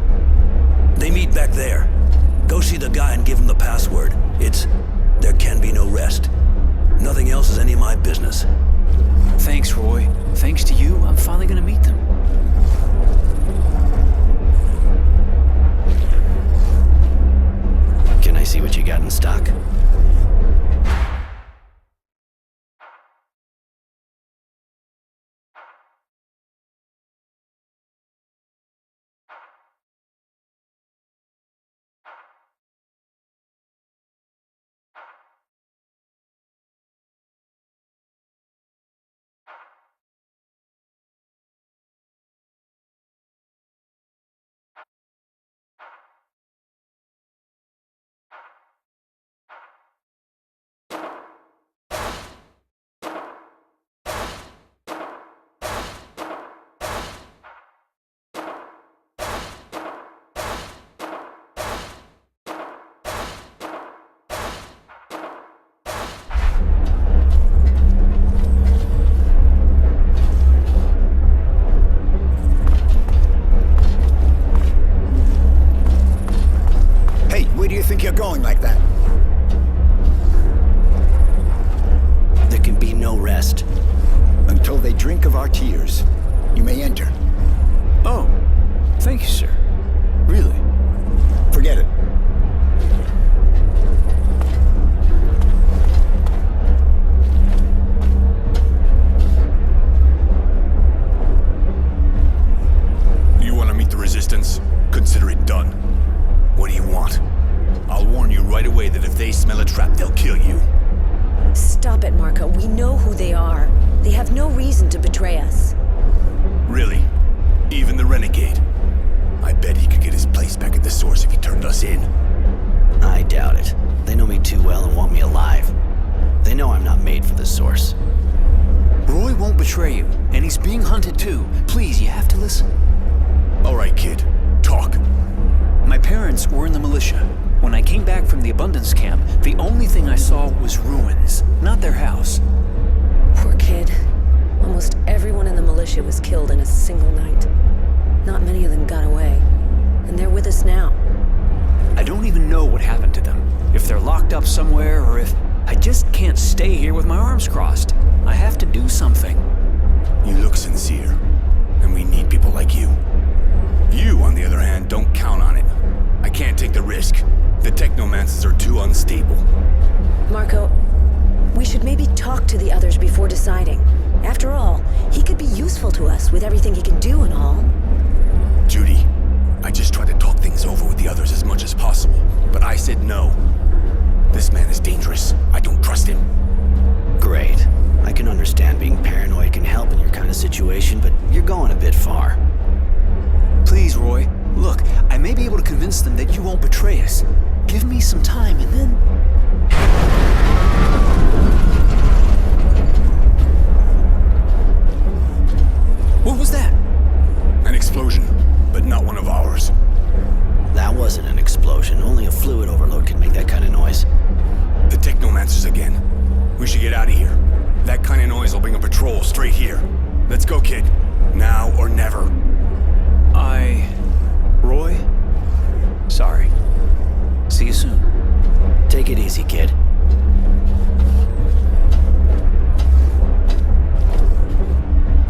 They meet back there. Go see the guy and give him the password. It's, there can be no rest. Nothing else is any of my business. Thanks, Roy. Thanks to you, I'm finally gonna meet them. Can I see what you got in stock? think you're going like that? There can be no rest. Until they drink of our tears, you may enter. Oh, thank you, sir. Really? Forget it. You want to meet the Resistance? Consider it done. What do you want? I'll warn you right away that if they smell a trap, they'll kill you. Stop it, Marco. We know who they are. They have no reason to betray us. Really? Even the Renegade? I bet he could get his place back at the Source if he turned us in. I doubt it. They know me too well and want me alive. They know I'm not made for the Source. Roy won't betray you, and he's being hunted too. Please, you have to listen. All right, kid. Talk. My parents were in the militia. When I came back from the Abundance Camp, the only thing I saw was ruins, not their house. Poor kid. Almost everyone in the militia was killed in a single night. Not many of them got away. And they're with us now. I don't even know what happened to them. If they're locked up somewhere, or if I just can't stay here with my arms crossed. I have to do something. You look sincere, and we need people like you. You, on the other hand, don't count on it. I can't take the risk. The technomancers are too unstable. Marco, we should maybe talk to the others before deciding. After all, he could be useful to us with everything he can do and all. Judy, I just tried to talk things over with the others as much as possible, but I said no. This man is dangerous. I don't trust him. Great. I can understand being paranoid can help in your kind of situation, but you're going a bit far. Please, Roy. Look, I may be able to convince them that you won't betray us. Give me some time and then... What was that? An explosion, but not one of ours. That wasn't an explosion. Only a fluid overload can make that kind of noise. The technomancers again. We should get out of here. That kind of noise will bring a patrol straight here. Let's go, kid. Now or never. Roy? Sorry. See you soon. Take it easy, kid.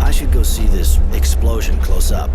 I should go see this explosion close up.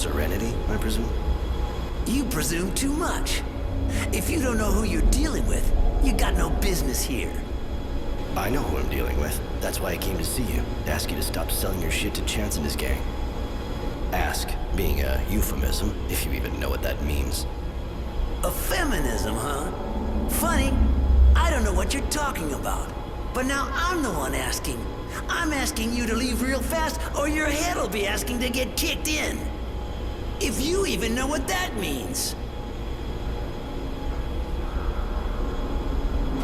Serenity, I presume? You presume too much. If you don't know who you're dealing with, you got no business here. I know who I'm dealing with. That's why I came to see you. To ask you to stop selling your shit to Chance and his gang. Ask being a euphemism, if you even know what that means. A feminism, huh? Funny, I don't know what you're talking about. But now I'm the one asking. I'm asking you to leave real fast, or your head'll be asking to get kicked in. If you even know what that means.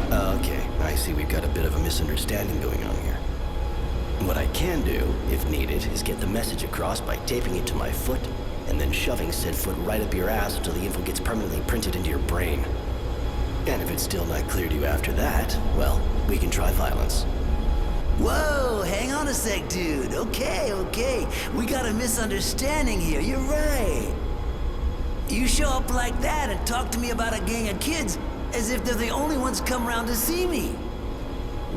Okay, I see we've got a bit of a misunderstanding going on here. What I can do, if needed, is get the message across by taping it to my foot, and then shoving said foot right up your ass until the info gets permanently printed into your brain. And if it's still not clear to you after that, well, we can try violence. Whoa, hang on a sec, dude. Okay. We got a misunderstanding here, you're right. You show up like that and talk to me about a gang of kids as if they're the only ones come around to see me.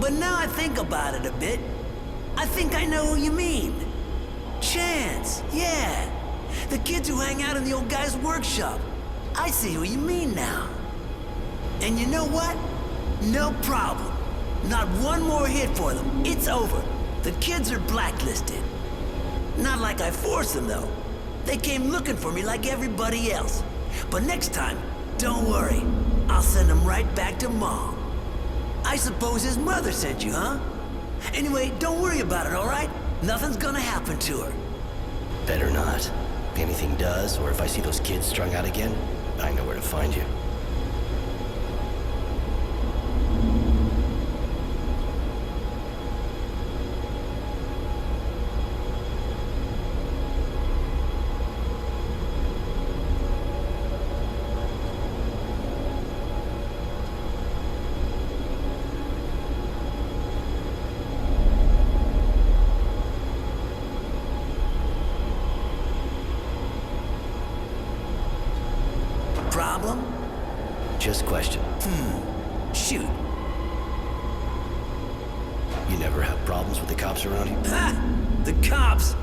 But now I think about it a bit, I think I know who you mean. Chance, yeah. The kids who hang out in the old guy's workshop. I see who you mean now. And you know what? No problem. Not one more hit for them. It's over. The kids are blacklisted. Not like I forced them, though. They came looking for me like everybody else. But next time, don't worry. I'll send them right back to Mom. I suppose his mother sent you, huh? Anyway, don't worry about it, all right? Nothing's gonna happen to her. Better not. If anything does, or if I see those kids strung out again, I know where to find you. Problem? Just question. Shoot. You never have problems with the cops around here? Ha! The cops!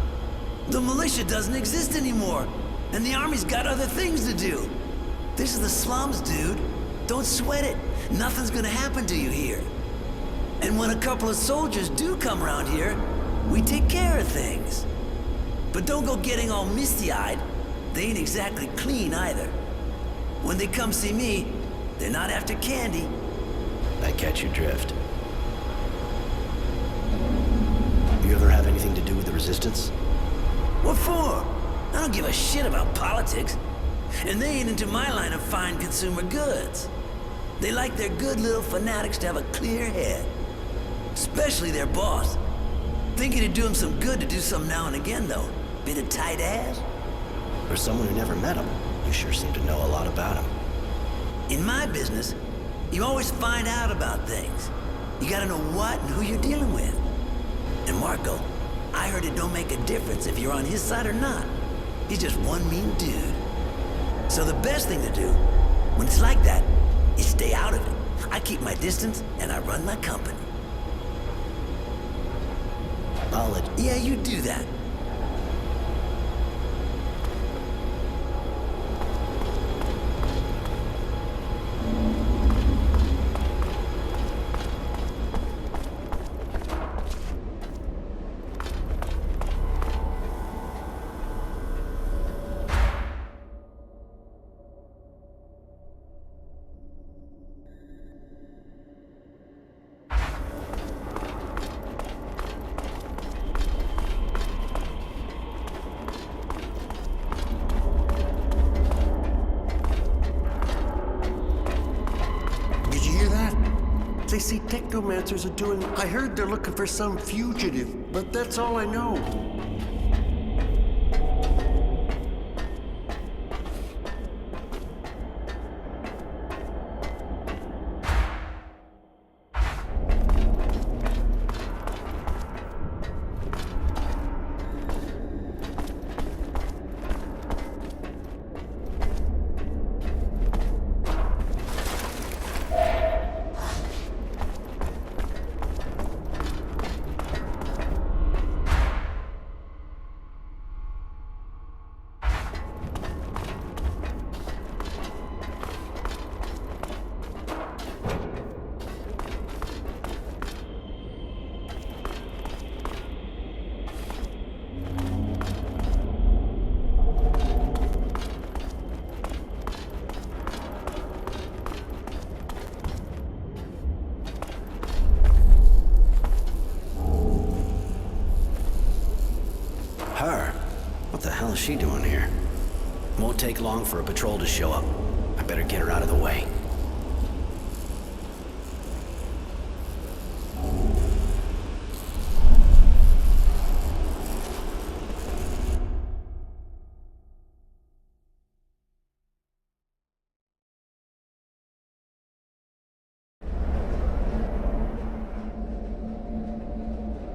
The militia doesn't exist anymore, and the army's got other things to do. This is the slums, dude. Don't sweat it. Nothing's gonna happen to you here. And when a couple of soldiers do come around here, we take care of things. But don't go getting all misty-eyed. They ain't exactly clean either. When they come see me, they're not after candy. I catch your drift. You ever have anything to do with the Resistance? What for? I don't give a shit about politics. And they ain't into my line of fine consumer goods. They like their good little fanatics to have a clear head. Especially their boss. Think it'd do him some good to do some now and again, though. Bit of tight ass. For someone who never met him, you sure seem to know a lot about him. In my business, you always find out about things. You gotta know what and who you're dealing with. And Marco, I heard it don't make a difference if you're on his side or not. He's just one mean dude. So the best thing to do, when it's like that, is stay out of it. I keep my distance, and I run my company. I'll let you... Yeah, you do that. They say technomancers are doing... I heard they're looking for some fugitive, but that's all I know. hell is she doing here? Won't take long for a patrol to show up. I better get her out of the way.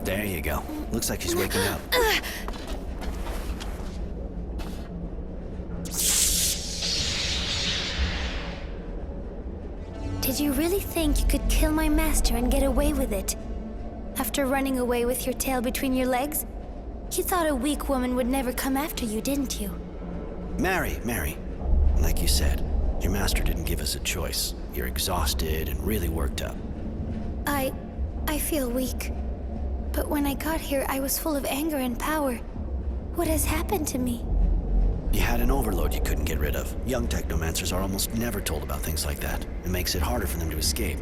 There you go. Looks like she's waking up. Did you really think you could kill my master and get away with it? After running away with your tail between your legs? You thought a weak woman would never come after you, didn't you? Mary. Like you said, your master didn't give us a choice. You're exhausted and really worked up. I feel weak. But when I got here, I was full of anger and power. What has happened to me? You had an overload you couldn't get rid of. Young technomancers are almost never told about things like that. It makes it harder for them to escape.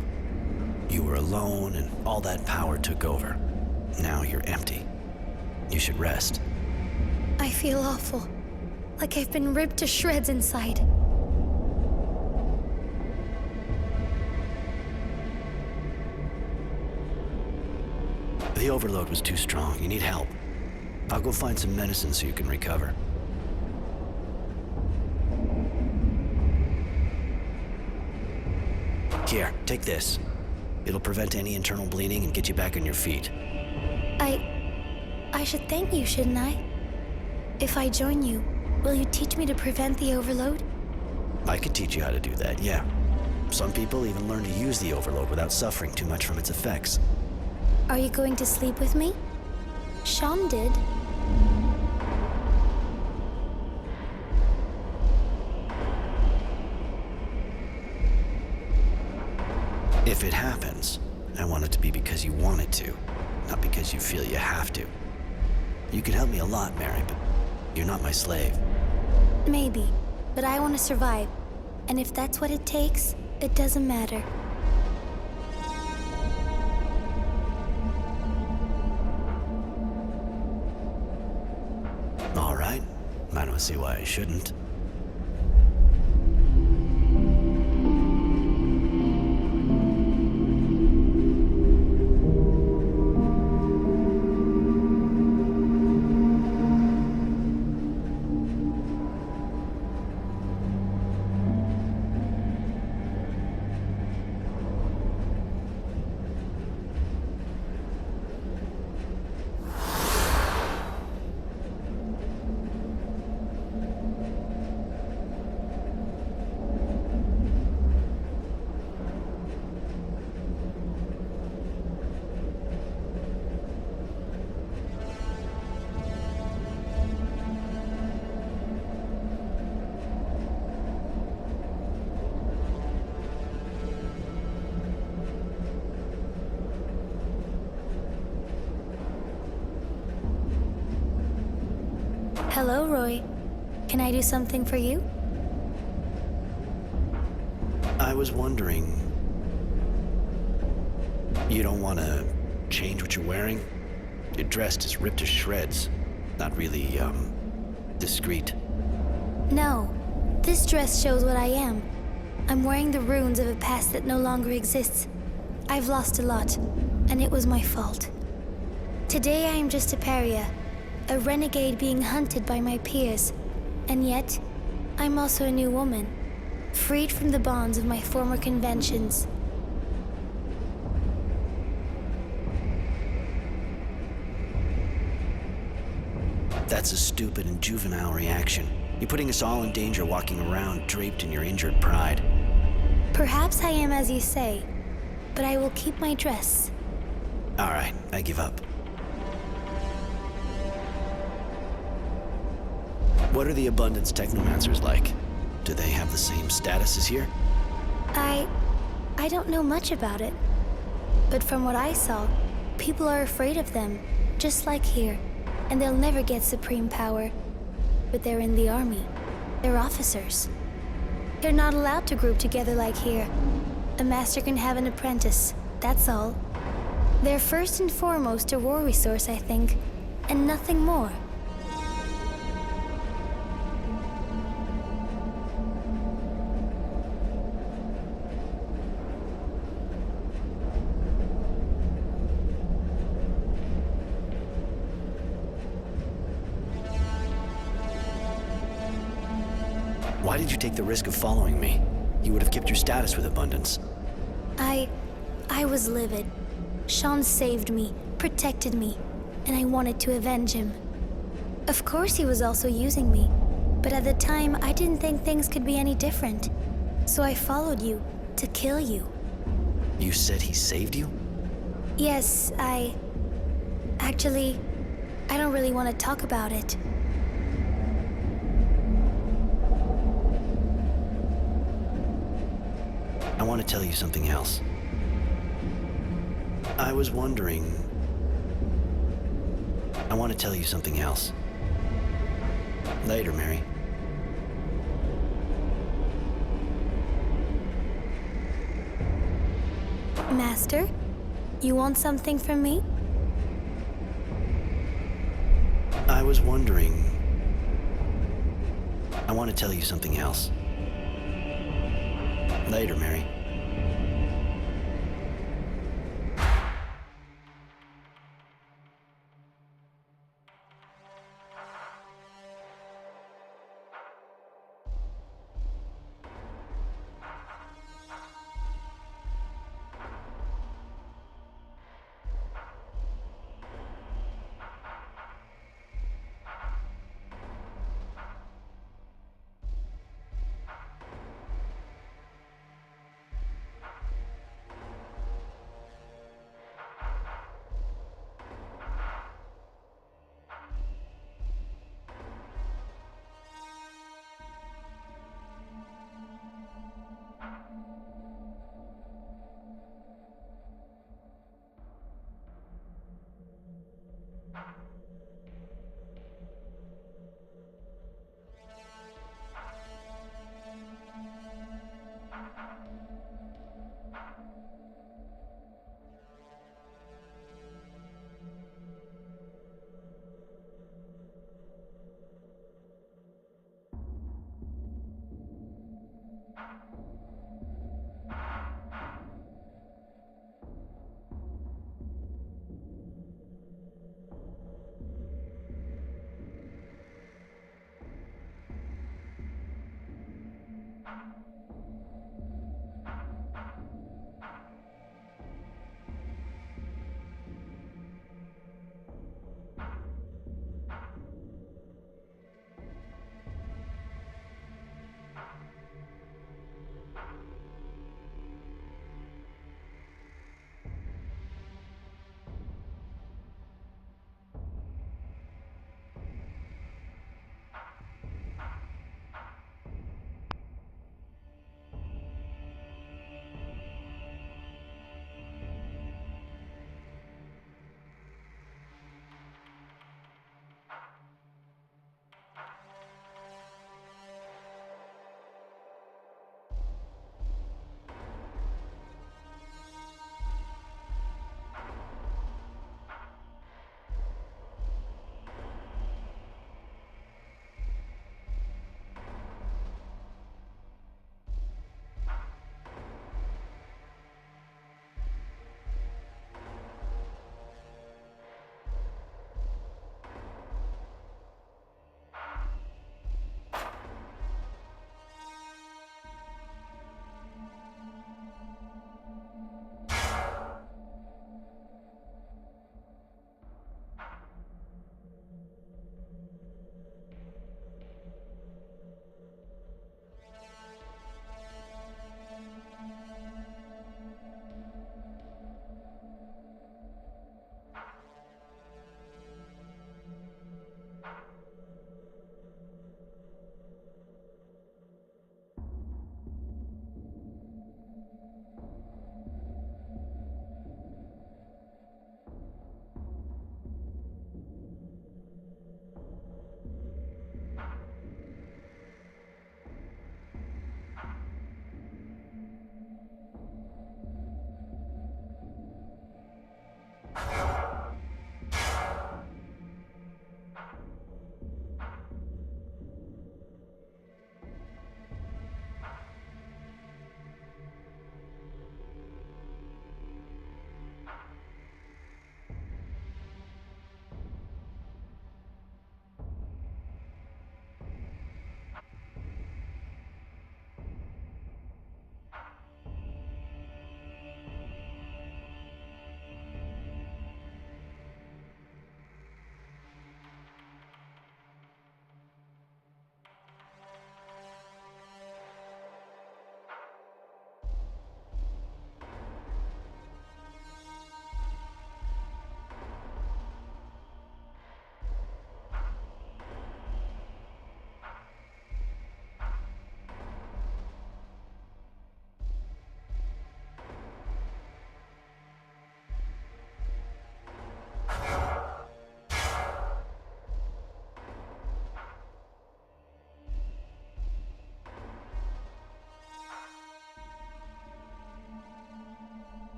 You were alone, and all that power took over. Now you're empty. You should rest. I feel awful. Like I've been ripped to shreds inside. The overload was too strong. You need help. I'll go find some medicine so you can recover. Here, take this. It'll prevent any internal bleeding and get you back on your feet. I should thank you, shouldn't I? If I join you, will you teach me to prevent the overload? I could teach you how to do that, yeah. Some people even learn to use the overload without suffering too much from its effects. Are you going to sleep with me? Sean did. If it happens, I want it to be because you want it to, not because you feel you have to. You could help me a lot, Mary, but you're not my slave. Maybe, but I want to survive. And if that's what it takes, it doesn't matter. All right. I don't see why I shouldn't. Hello, Roy. Can I do something for you? I was wondering... You don't want to change what you're wearing? Your dress is ripped to shreds. Not really, discreet. No. This dress shows what I am. I'm wearing the runes of a past that no longer exists. I've lost a lot, and it was my fault. Today I am just a pariah, a renegade being hunted by my peers. And yet, I'm also a new woman, freed from the bonds of my former conventions. That's a stupid and juvenile reaction. You're putting us all in danger walking around draped in your injured pride. Perhaps I am as you say, but I will keep my dress. All right, I give up. What are the Abundance Technomancers like? Do they have the same status as here? I don't know much about it. But from what I saw, people are afraid of them, just like here. And they'll never get supreme power. But they're in the army. They're officers. They're not allowed to group together like here. A master can have an apprentice, that's all. They're first and foremost a war resource, I think, and nothing more. Why did you take the risk of following me? You would have kept your status with abundance. I was livid. Sean saved me, protected me, and I wanted to avenge him. Of course he was also using me, but at the time I didn't think things could be any different. So I followed you, to kill you. You said he saved you? Yes, Actually, I don't really want to talk about it. I want to tell you something else. I was wondering... I want to tell you something else. Later, Mary. Master, you want something from me? I was wondering... I want to tell you something else. Later, Mary.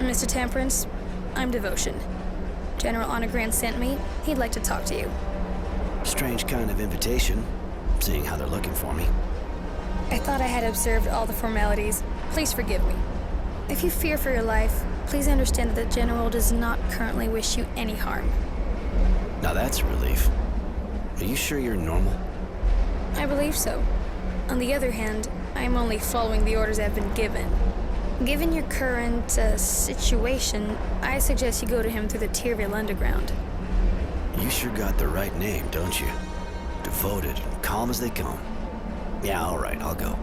Mr. Temperance, I'm Devotion. General Honorgrant sent me. He'd like to talk to you. Strange kind of invitation, seeing how they're looking for me. I thought I had observed all the formalities. Please forgive me. If you fear for your life, please understand that the General does not currently wish you any harm. Now that's a relief. Are you sure you're normal? I believe so. On the other hand, I am only following the orders I've been given. Given your current situation, I suggest you go to him through the Tyrville Underground. You sure got the right name, don't you? Devoted and calm as they come. Yeah, all right, I'll go.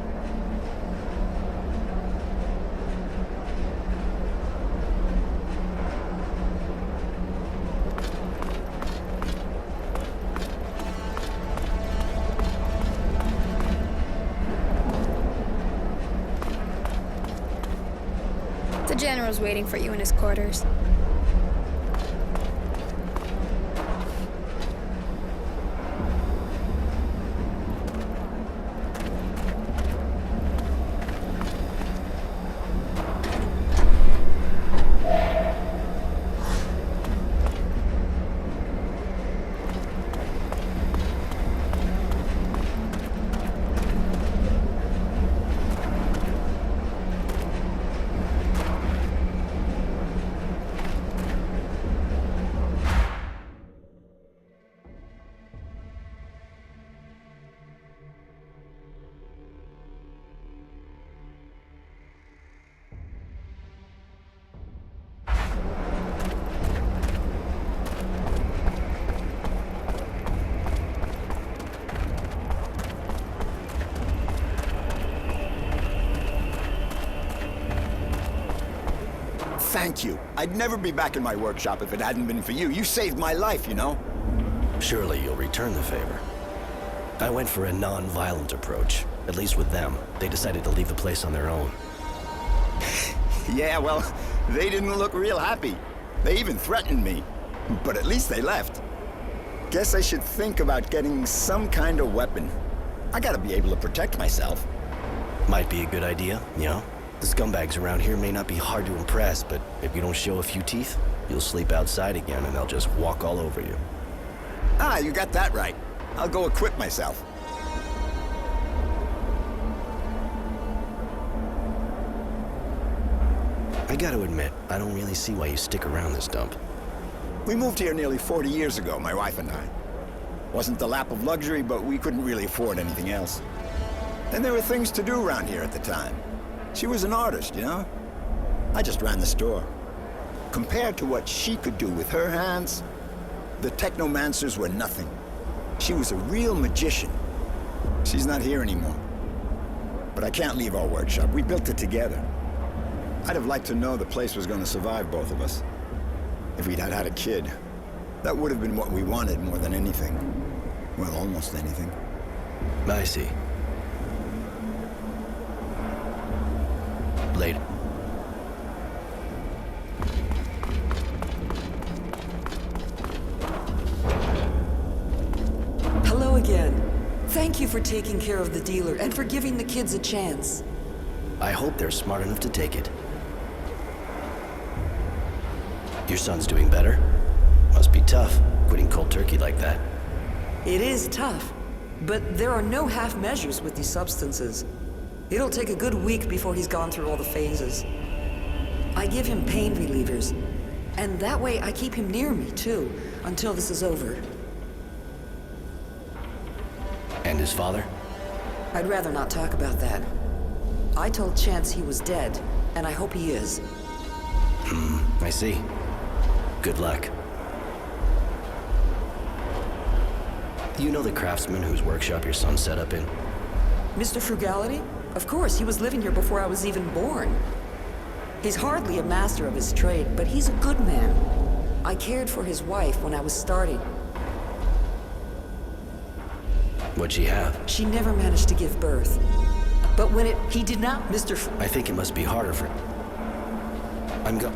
The General's waiting for you in his quarters. Thank you. I'd never be back in my workshop if it hadn't been for you. You saved my life, you know? Surely you'll return the favor. I went for a non-violent approach. At least with them. They decided to leave the place on their own. Yeah, well, they didn't look real happy. They even threatened me. But at least they left. Guess I should think about getting some kind of weapon. I gotta be able to protect myself. Might be a good idea, you know? The scumbags around here may not be hard to impress, but if you don't show a few teeth, you'll sleep outside again and they'll just walk all over you. Ah, you got that right. I'll go equip myself. I gotta admit, I don't really see why you stick around this dump. We moved here nearly 40 years ago, my wife and I. Wasn't the lap of luxury, but we couldn't really afford anything else. And there were things to do around here at the time. She was an artist, you know? I just ran the store. Compared to what she could do with her hands, the technomancers were nothing. She was a real magician. She's not here anymore. But I can't leave our workshop. We built it together. I'd have liked to know the place was going to survive both of us. If we'd had a kid, that would have been what we wanted more than anything. Well, almost anything. I see. Later. Hello again. Thank you for taking care of the dealer and for giving the kids a chance. I hope they're smart enough to take it. Your son's doing better? Must be tough, quitting cold turkey like that. It is tough, but there are no half measures with these substances. It'll take a good week before he's gone through all the phases. I give him pain relievers, and that way I keep him near me, too, until this is over. And his father? I'd rather not talk about that. I told Chance he was dead, and I hope he is. I see. Good luck. You know the craftsman whose workshop your son set up in? Mr. Frugality? Of course, he was living here before I was even born. He's hardly a master of his trade, but he's a good man. I cared for his wife when I was starting. What'd she have? She never managed to give birth. But when he did not, I think it must be harder for... I'm go...